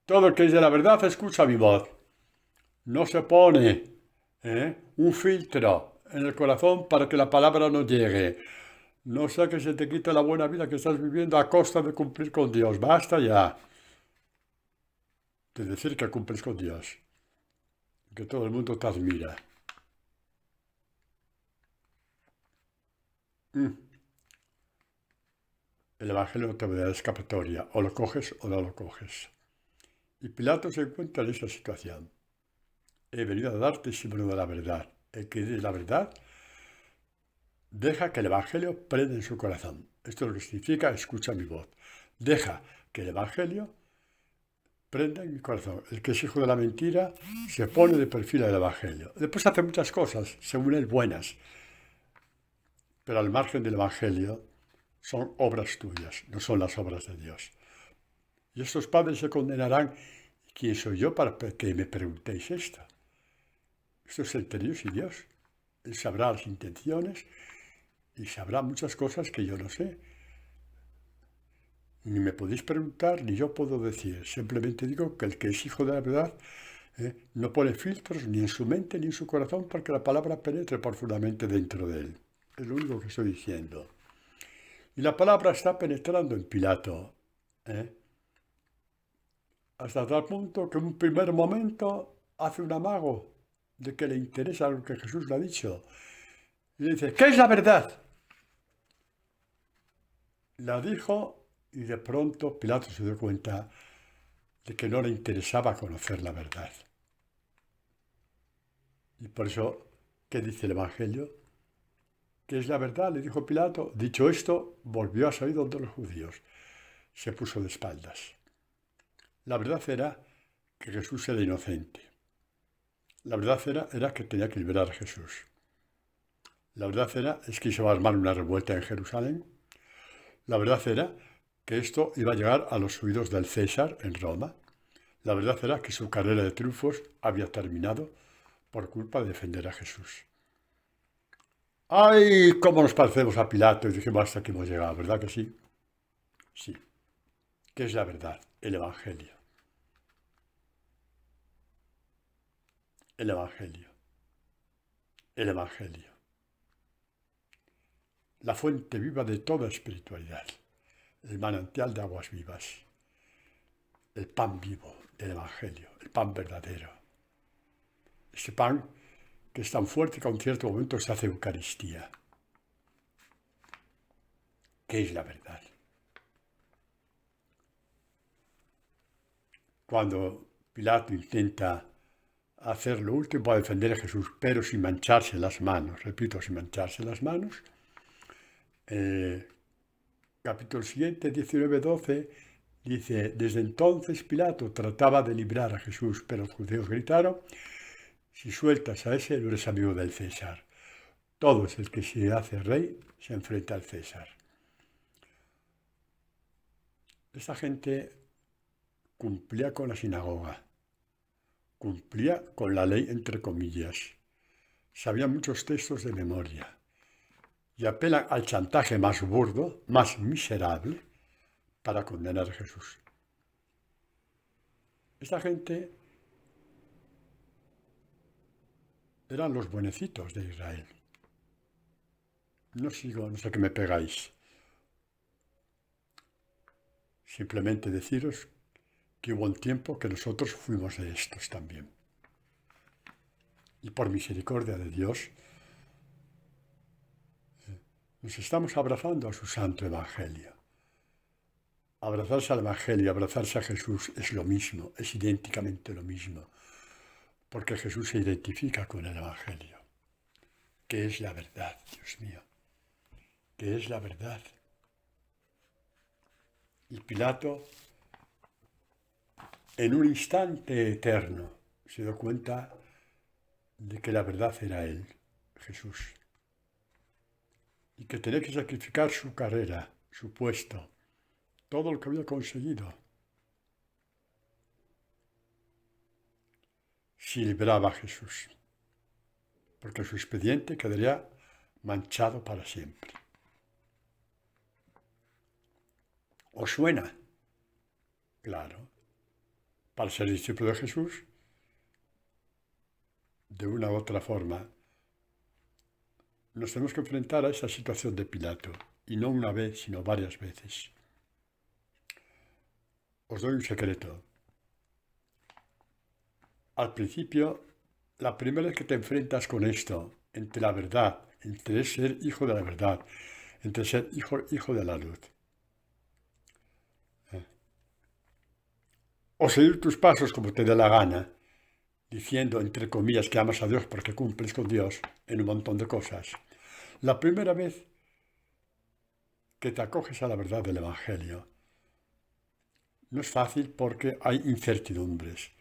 Todo el que es de la verdad escucha mi voz. No se pone un filtro en el corazón para que la palabra no llegue. No sea que se te quite la buena vida que estás viviendo a costa de cumplir con Dios. Basta ya de decir que cumples con Dios, que todo el mundo te admira. El Evangelio no te da escapatoria, o lo coges o no lo coges. Y Pilato se encuentra en esa situación. He venido a dar testimonio de la verdad. El que dice la verdad deja que el Evangelio prenda en su corazón. Esto es lo que significa escucha mi voz. Deja que el Evangelio prenda en mi corazón. El que es hijo de la mentira se pone de perfil al Evangelio. Después hace muchas cosas, según él, buenas. Pero al margen del Evangelio son obras tuyas, no son las obras de Dios. Y estos padres se condenarán. ¿quién soy yo para que me preguntéis esto? Esto es entre Dios y Dios. Él sabrá las intenciones y sabrá muchas cosas que yo no sé. Ni me podéis preguntar, ni yo puedo decir. Simplemente digo que el que es hijo de la verdad no pone filtros ni en su mente ni en su corazón para que la palabra penetre profundamente dentro de él. Es lo único que estoy diciendo. Y la palabra está penetrando en Pilato. Hasta tal punto que en un primer momento hace un amago de que le interesa lo que Jesús le ha dicho. Y le dice, ¿qué es la verdad? La dijo y de pronto Pilato se dio cuenta de que no le interesaba conocer la verdad. Y por eso, ¿qué dice el Evangelio? ¿Qué es la verdad? Le dijo Pilato. Dicho esto, volvió a salir donde los judíos. Se puso de espaldas. La verdad era que Jesús era inocente. La verdad era que tenía que liberar a Jesús. La verdad es que se iba a armar una revuelta en Jerusalén. La verdad era que esto iba a llegar a los oídos del César en Roma. La verdad era que su carrera de triunfos había terminado por culpa de defender a Jesús. ¡Ay! ¿Cómo nos parecemos a Pilato? Y dijimos, hasta aquí hemos llegado, ¿verdad que sí? Sí. ¿Qué es la verdad? El Evangelio. El Evangelio. El Evangelio. La fuente viva de toda espiritualidad. El manantial de aguas vivas. El pan vivo del Evangelio. El pan verdadero. Este pan que es tan fuerte que a un cierto momento se hace Eucaristía. ¿Qué es la verdad? Cuando Pilato intenta hacer lo último para defender a Jesús, pero sin mancharse las manos, repito, sin mancharse las manos, capítulo siguiente, 19-12, dice, desde entonces Pilato trataba de librar a Jesús, pero los judíos gritaron, si sueltas a ese, no eres amigo del César. Todo es el que se hace rey, se enfrenta al César. Esta gente cumplía con la sinagoga, cumplía con la ley entre comillas, sabía muchos textos de memoria y apelan al chantaje más burdo, más miserable, para condenar a Jesús. Esta gente eran los buenecitos de Israel. No sé qué me pegáis. Simplemente deciros que hubo un tiempo que nosotros fuimos de estos también. Y por misericordia de Dios, nos estamos abrazando a su santo Evangelio. Abrazarse al Evangelio, abrazarse a Jesús es lo mismo, es idénticamente lo mismo, porque Jesús se identifica con el Evangelio. ¿Qué es la verdad, Dios mío? ¿Qué es la verdad? Y Pilato, en un instante eterno, se dio cuenta de que la verdad era Él, Jesús, y que tenía que sacrificar su carrera, su puesto, todo lo que había conseguido, si libraba a Jesús, porque su expediente quedaría manchado para siempre. ¿Os suena? Claro. Para ser discípulo de Jesús, de una u otra forma, nos tenemos que enfrentar a esa situación de Pilato, y no una vez, sino varias veces. Os doy un secreto. Al principio, la primera vez que te enfrentas con esto, entre la verdad, entre ser hijo de la verdad, entre ser hijo de la luz, o seguir tus pasos como te dé la gana, diciendo, entre comillas, que amas a Dios porque cumples con Dios en un montón de cosas. La primera vez que te acoges a la verdad del Evangelio, no es fácil porque hay incertidumbres.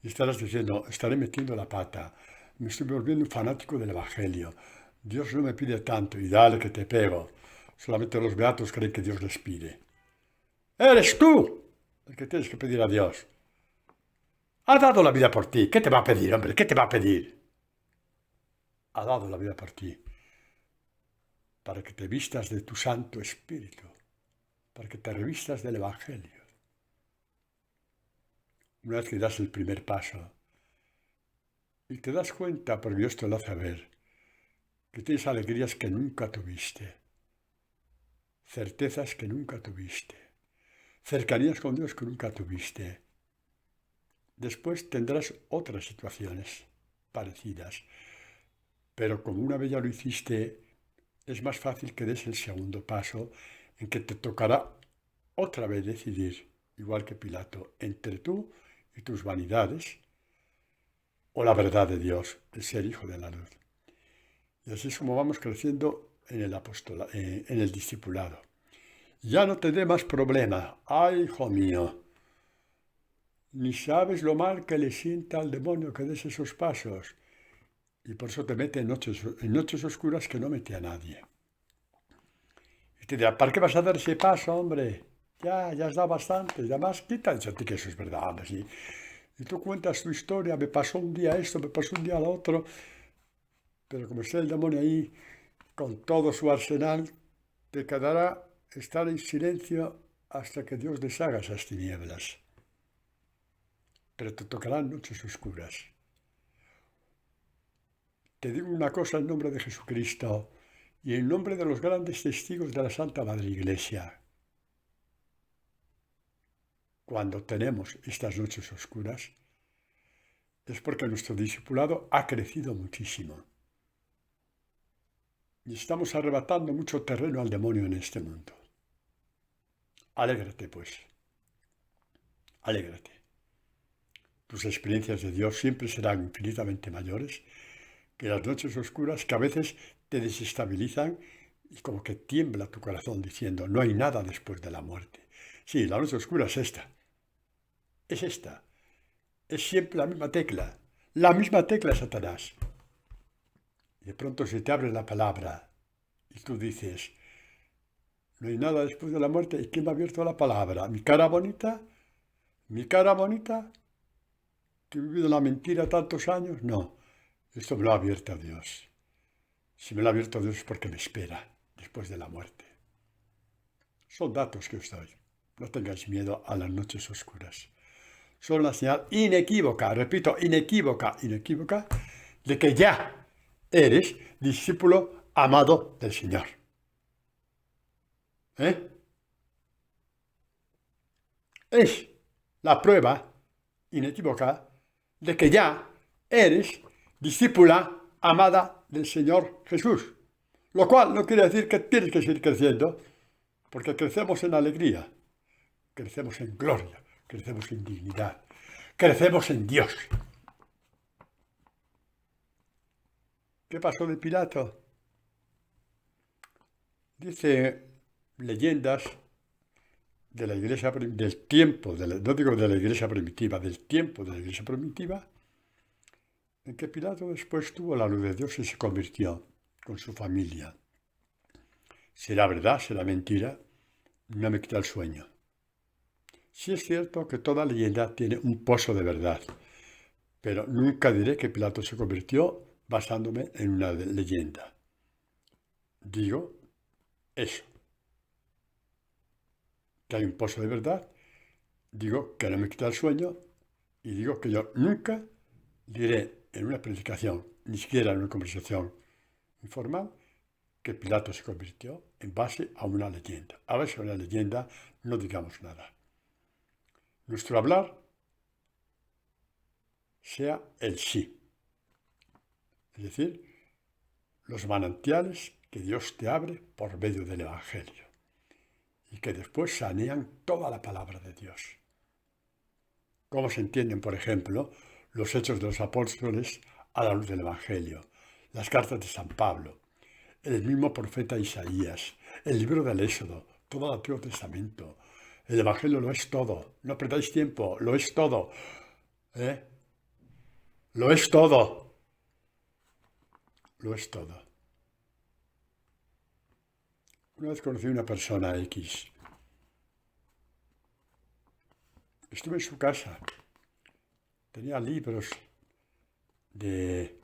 Y estarás diciendo, estaré metiendo la pata, me estoy volviendo un fanático del Evangelio. Dios no me pide tanto y dale que te pego. Solamente los beatos creen que Dios les pide. ¡Eres tú el que tienes que pedir a Dios! Ha dado la vida por ti. ¿Qué te va a pedir, hombre? ¿Qué te va a pedir? Ha dado la vida por ti para que te vistas de tu Santo Espíritu, para que te revistas del Evangelio. Una vez que das el primer paso y te das cuenta, porque Dios te lo hace ver, que tienes alegrías que nunca tuviste, certezas que nunca tuviste, cercanías con Dios que nunca tuviste. Después tendrás otras situaciones parecidas, pero como una vez ya lo hiciste, es más fácil que des el segundo paso en que te tocará otra vez decidir, igual que Pilato, entre tú y tus vanidades o la verdad de Dios, el ser hijo de la luz. Y así es como vamos creciendo en el discipulado. Ya no te dé más problema. Ay, hijo mío, ni sabes lo mal que le sienta al demonio que des esos pasos. Y por eso te mete en noches oscuras que no mete a nadie. Y te dirá, ¿para qué vas a dar ese paso, hombre? Ya has dado bastante. Y además, quítate a ti que eso es verdad, hombre. ¿Sí? Y tú cuentas tu historia, me pasó un día esto, me pasó un día lo otro. Pero como está el demonio ahí, con todo su arsenal, te quedará estar en silencio hasta que Dios deshaga esas tinieblas. Pero te tocarán noches oscuras. Te digo una cosa en nombre de Jesucristo y en nombre de los grandes testigos de la Santa Madre Iglesia. Cuando tenemos estas noches oscuras, es porque nuestro discipulado ha crecido muchísimo. Y estamos arrebatando mucho terreno al demonio en este mundo. Alégrate, pues. Alégrate. Tus experiencias de Dios siempre serán infinitamente mayores que las noches oscuras que a veces te desestabilizan y como que tiembla tu corazón diciendo, no hay nada después de la muerte. Sí, la noche oscura es esta. Es esta. Es siempre la misma tecla Satanás. Y de pronto se te abre la palabra y tú dices, no hay nada después de la muerte. ¿Y quién me ha abierto la palabra? ¿Mi cara bonita? ¿Mi cara bonita? ¿Que he vivido la mentira tantos años? No, esto me lo ha abierto Dios. Si me lo ha abierto Dios es porque me espera después de la muerte. Son datos que os doy. No tengáis miedo a las noches oscuras. Son la señal inequívoca, repito, inequívoca, de que ya eres discípulo amado del Señor. Es la prueba inequívoca de que ya eres discípula amada del Señor Jesús. Lo cual no quiere decir que tienes que seguir creciendo, porque crecemos en alegría, crecemos en gloria, crecemos en dignidad, crecemos en Dios. ¿Qué pasó de Pilato? Dice leyendas de la iglesia del tiempo, no digo de la iglesia primitiva, del tiempo de la iglesia primitiva, en que Pilato después tuvo la luz de Dios y se convirtió con su familia. Será verdad, será mentira, no me quita el sueño. Sí es cierto que toda leyenda tiene un pozo de verdad, pero nunca diré que Pilato se convirtió basándome en una leyenda. Digo eso, que hay un pozo de verdad, digo que no me quita el sueño y digo que yo nunca diré en una predicación, ni siquiera en una conversación informal, que Pilato se convirtió en base a una leyenda. A veces una leyenda no digamos nada. Nuestro hablar sea el sí. Es decir, los manantiales que Dios te abre por medio del Evangelio y que después sanean toda la palabra de Dios. ¿Cómo se entienden, por ejemplo, los hechos de los apóstoles a la luz del Evangelio, las cartas de San Pablo, el mismo profeta Isaías, el libro del Éxodo, todo el Antiguo Testamento? El Evangelio lo es todo. No perdáis tiempo, lo es todo. Lo es todo. Lo es todo. Una vez conocí a una persona X. Estuve en su casa. tenía libros de,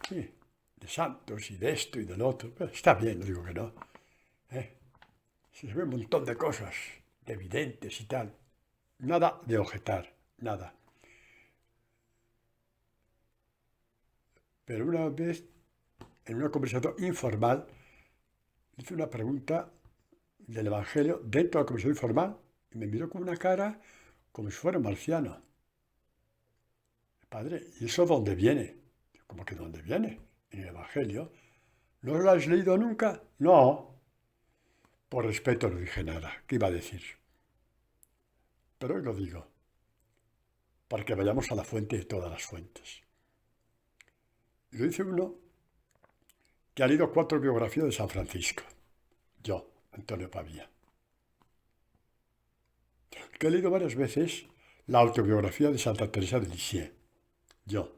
sí, de santos y de esto y del otro. Pero está bien, no digo que no. ¿eh? Se ve un montón de cosas, de evidentes y tal. Nada de objetar, nada. Pero una vez, en una conversación informal, hice una pregunta del Evangelio dentro de la conversación informal y me miró con una cara como si fuera un marciano. Padre, ¿y eso dónde viene? ¿Cómo que dónde viene? En el Evangelio. ¿No lo has leído nunca? No. Por respeto no dije nada. ¿Qué iba a decir? Pero hoy lo digo, para que vayamos a la fuente de todas las fuentes. Y lo dice uno que ha leído 4 biografías de San Francisco. Yo, Antonio Pavía. Que he leído varias veces la autobiografía de Santa Teresa de Lisieux. Yo,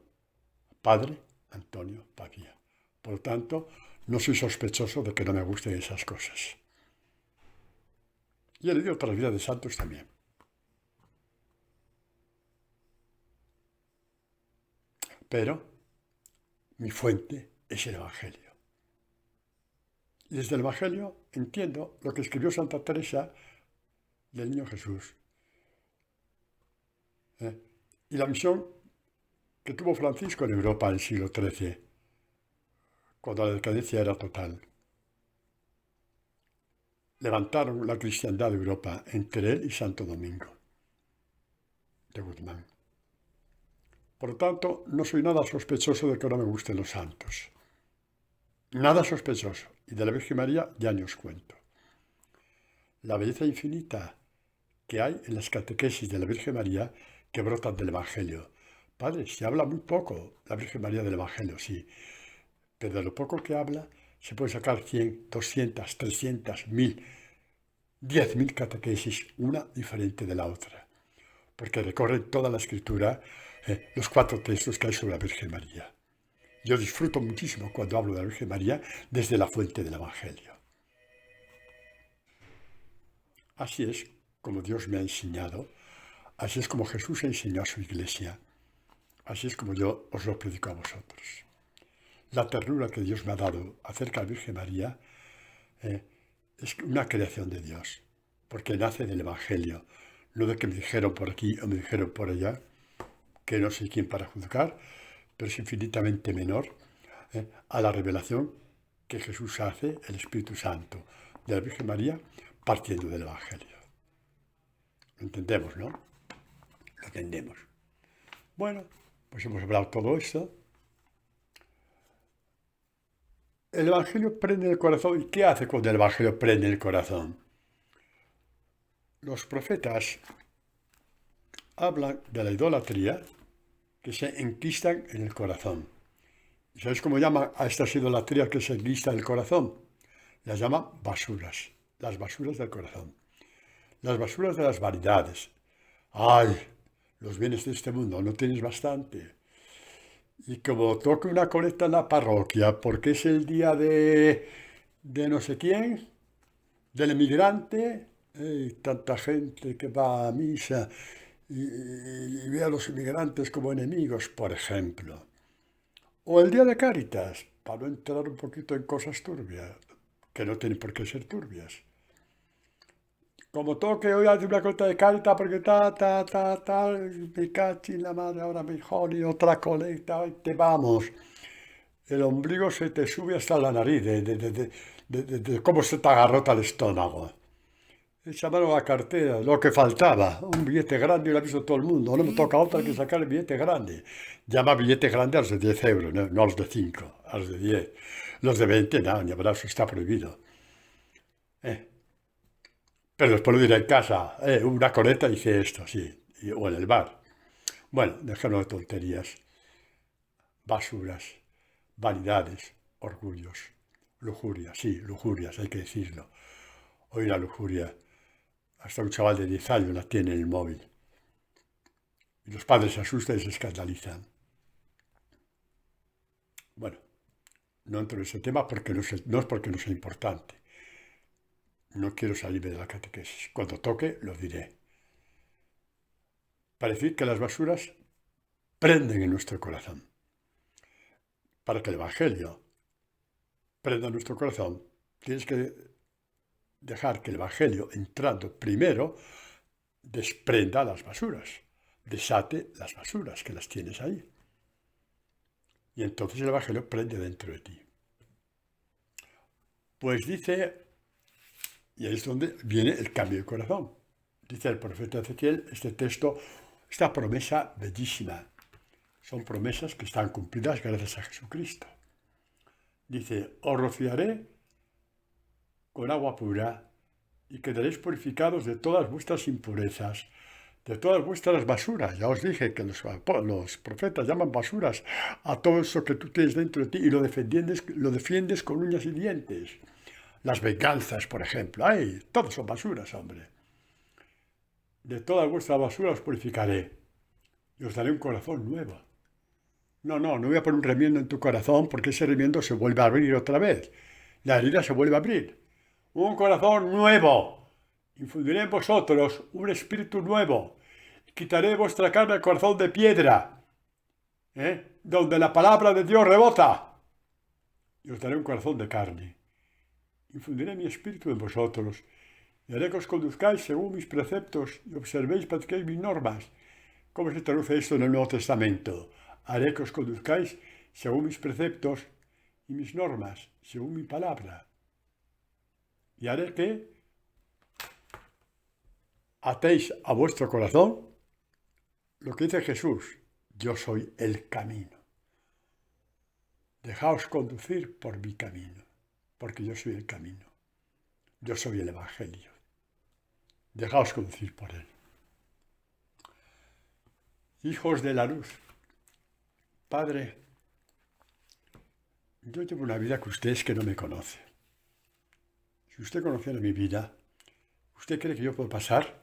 padre Antonio Pavía. Por lo tanto, no soy sospechoso de que no me gusten esas cosas. Y he leído otras vidas de santos también. Pero mi fuente es el Evangelio. Y desde el Evangelio entiendo lo que escribió Santa Teresa del Niño Jesús. Y la misión que tuvo Francisco en Europa en el siglo XIII, cuando la decadencia era total. Levantaron la cristiandad de Europa entre él y Santo Domingo de Guzmán. Por lo tanto, no soy nada sospechoso de que no me gusten los santos. Nada sospechoso. Y de la Virgen María ya ni os cuento. La belleza infinita que hay en las catequesis de la Virgen María que brotan del Evangelio. Padre, se habla muy poco la Virgen María del Evangelio, sí. Pero de lo poco que habla, se puede sacar 100, 200, 300, 1000, 10.000 catequesis, una diferente de la otra. Porque recorren toda la Escritura, los 4 textos que hay sobre la Virgen María. Yo disfruto muchísimo cuando hablo de la Virgen María desde la fuente del Evangelio. Así es como Dios me ha enseñado, así es como Jesús enseñó a su iglesia, así es como yo os lo predico a vosotros. La ternura que Dios me ha dado acerca de la Virgen María es una creación de Dios, porque nace del Evangelio, no de que me dijeron por aquí o me dijeron por allá, que no soy quien para juzgar, pero es infinitamente menor a la revelación que Jesús hace, el Espíritu Santo, de la Virgen María, partiendo del Evangelio. Lo entendemos, ¿no? Lo entendemos. Bueno, pues hemos hablado todo esto. El Evangelio prende el corazón. ¿Y qué hace cuando el Evangelio prende el corazón? Los profetas hablan de la idolatría que se enquistan en el corazón. ¿Y sabéis cómo llaman a estas idolatrías que se enquistan en el corazón? Las llaman basuras, las basuras del corazón. Las basuras de las vanidades. ¡Ay! Los bienes de este mundo, no tienes bastante. Y como toque una colecta en la parroquia, porque es el día de no sé quién, del emigrante, tanta gente que va a misa y ve a los inmigrantes como enemigos, por ejemplo. O el día de Cáritas, para no entrar un poquito en cosas turbias, que no tienen por qué ser turbias. Como toque hoy hace una colecta de Cáritas porque me cachi en la madre, ahora mejor y otra colecta, hoy te vamos. El ombligo se te sube hasta la nariz de cómo se te agarrota el estómago. Echa mano a la cartera, lo que faltaba, un billete grande y lo ha visto todo el mundo. No me toca otra que sacar el billete grande. Llama billete grande a los de 10 euros, no a los de 5, a los de 10. Los de 20, no, ni verdad, eso está prohibido. Pero después lo diré en casa, una coleta hice esto, sí, o en el bar. Bueno, dejemos de tonterías, basuras, vanidades, orgullos, lujurias, sí, lujurias, hay que decirlo. Hoy la lujuria, hasta un chaval de 10 años la tiene en el móvil. Y los padres se asustan y se escandalizan. Bueno, no entro en ese tema porque no es porque no sea importante. No quiero salirme de la catequesis. Cuando toque, lo diré. Para decir que las basuras prenden en nuestro corazón. Para que el Evangelio prenda en nuestro corazón, tienes que dejar que el Evangelio, entrando primero, desprenda las basuras, desate las basuras que las tienes ahí. Y entonces el Evangelio prende dentro de ti. Pues dice, y ahí es donde viene el cambio de corazón. Dice el profeta Ezequiel, este texto, esta promesa bellísima. Son promesas que están cumplidas gracias a Jesucristo. Dice, os rociaré con agua pura y quedaréis purificados de todas vuestras impurezas, de todas vuestras basuras. Ya os dije que los profetas llaman basuras a todo eso que tú tienes dentro de ti y lo defiendes con uñas y dientes. Las venganzas, por ejemplo. ¡Ay! Todos son basuras, hombre. De todas vuestras basuras os purificaré y os daré un corazón nuevo. No voy a poner un remiendo en tu corazón porque ese remiendo se vuelve a abrir otra vez. La herida se vuelve a abrir. Un corazón nuevo. Infundiré en vosotros un espíritu nuevo. Quitaré de vuestra carne el corazón de piedra, donde la palabra de Dios rebota. Y os daré un corazón de carne. Infundiré mi espíritu en vosotros y haré que os conduzcáis según mis preceptos y observéis y practiquéis mis normas. ¿Cómo se traduce esto en el Nuevo Testamento? Haré que os conduzcáis según mis preceptos y mis normas, según mi palabra. Y haré que atéis a vuestro corazón lo que dice Jesús: yo soy el camino. Dejaos conducir por mi camino, porque yo soy el camino. Yo soy el Evangelio. Dejaos conducir por él. Hijos de la luz. Padre, yo llevo una vida que usted es que no me conoce. Si usted conociera mi vida, ¿usted cree que yo puedo pasar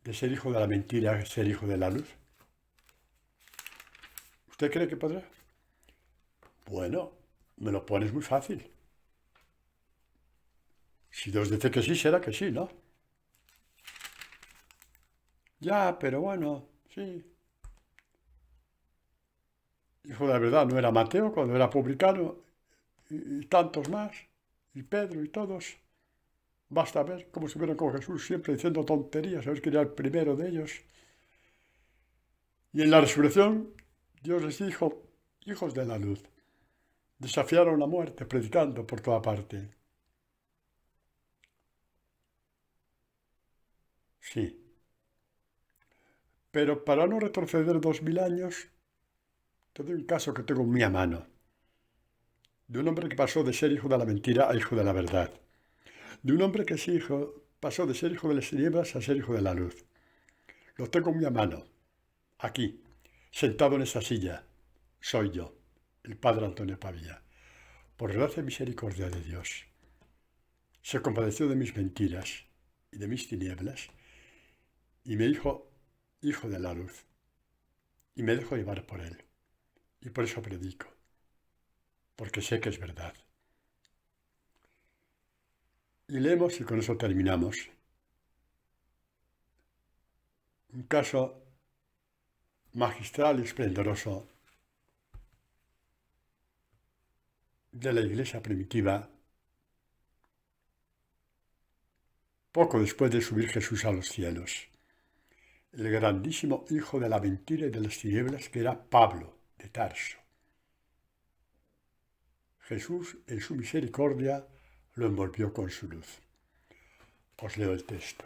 de ser hijo de la mentira a ser hijo de la luz? ¿Usted cree que podrá? Bueno, me lo pones muy fácil. Si Dios dice que sí, será que sí, ¿no? Ya, pero bueno, sí. Hijo de la verdad, no era Mateo cuando era publicano y tantos más, y Pedro y todos. Basta ver cómo estuvieron con Jesús siempre diciendo tonterías, sabes que era el primero de ellos. Y en la resurrección, Dios les dijo, hijos de la luz, desafiaron la muerte predicando por toda parte. Sí. Pero para no retroceder 2000 años, te doy un caso que tengo muy a mano. De un hombre que pasó de ser hijo de la mentira a hijo de la verdad. De un hombre que pasó de ser hijo de las tinieblas a ser hijo de la luz. Lo tengo muy a mano. Aquí, sentado en esa silla, soy yo, el padre Antonio Pavía. Por gracia y misericordia de Dios, se compadeció de mis mentiras y de mis tinieblas y me dijo hijo de la luz. Y me dejo llevar por él. Y por eso predico, porque sé que es verdad. Y leemos, y con eso terminamos, un caso magistral y esplendoroso de la iglesia primitiva, poco después de subir Jesús a los cielos. El grandísimo hijo de la mentira y de las tinieblas, que era Pablo de Tarso. Jesús, en su misericordia, lo envolvió con su luz. Os leo el texto.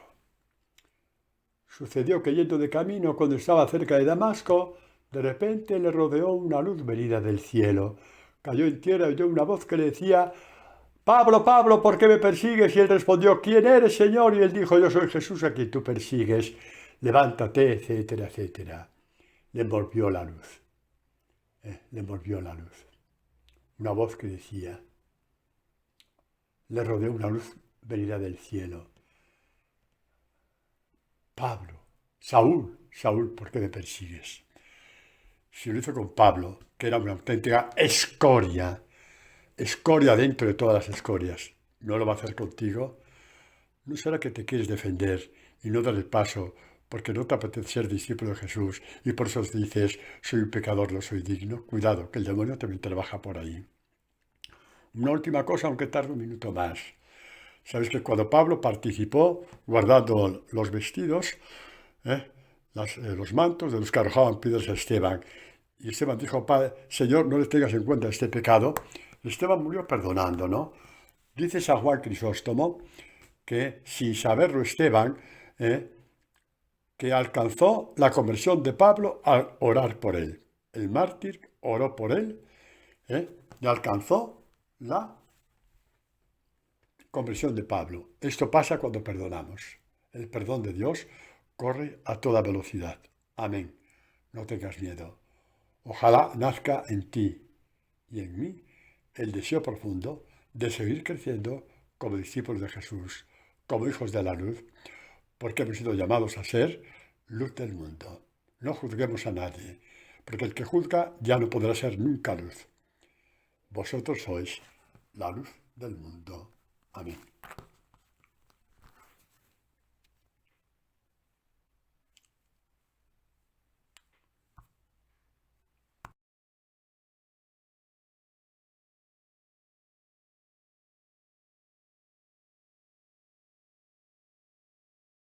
Sucedió que yendo de camino, cuando estaba cerca de Damasco, de repente le rodeó una luz venida del cielo. Cayó en tierra y oyó una voz que le decía: Pablo, Pablo, ¿por qué me persigues? Y él respondió: ¿Quién eres, Señor? Y él dijo: Yo soy Jesús a quien tú persigues. Levántate, etcétera, etcétera. Le envolvió la luz. Le envolvió la luz. Una voz que decía, le rodeó una luz venida del cielo. Pablo, Saúl, Saúl, ¿por qué me persigues? Si lo hizo con Pablo, que era una auténtica escoria dentro de todas las escorias, ¿no lo va a hacer contigo? ¿No será que te quieres defender y no dar el paso porque no te apetece ser discípulo de Jesús y por eso dices, soy un pecador, no soy digno. Cuidado, que el demonio también trabaja por ahí. Una última cosa, aunque tarde un minuto más. Sabéis que cuando Pablo participó guardando los vestidos, ¿eh? Los mantos de los que arrojaban piedras a Esteban, y Esteban dijo, Padre, Señor, no le tengas en cuenta este pecado, Esteban murió perdonando, ¿no? Dice San Juan Crisóstomo que sin saberlo Esteban, que alcanzó la conversión de Pablo al orar por él. El mártir oró por él, y alcanzó la conversión de Pablo. Esto pasa cuando perdonamos. El perdón de Dios corre a toda velocidad. Amén. No tengas miedo. Ojalá nazca en ti y en mí el deseo profundo de seguir creciendo como discípulos de Jesús, como hijos de la luz, porque hemos sido llamados a ser luz del mundo. No juzguemos a nadie, porque el que juzga ya no podrá ser nunca luz. Vosotros sois la luz del mundo. Amén.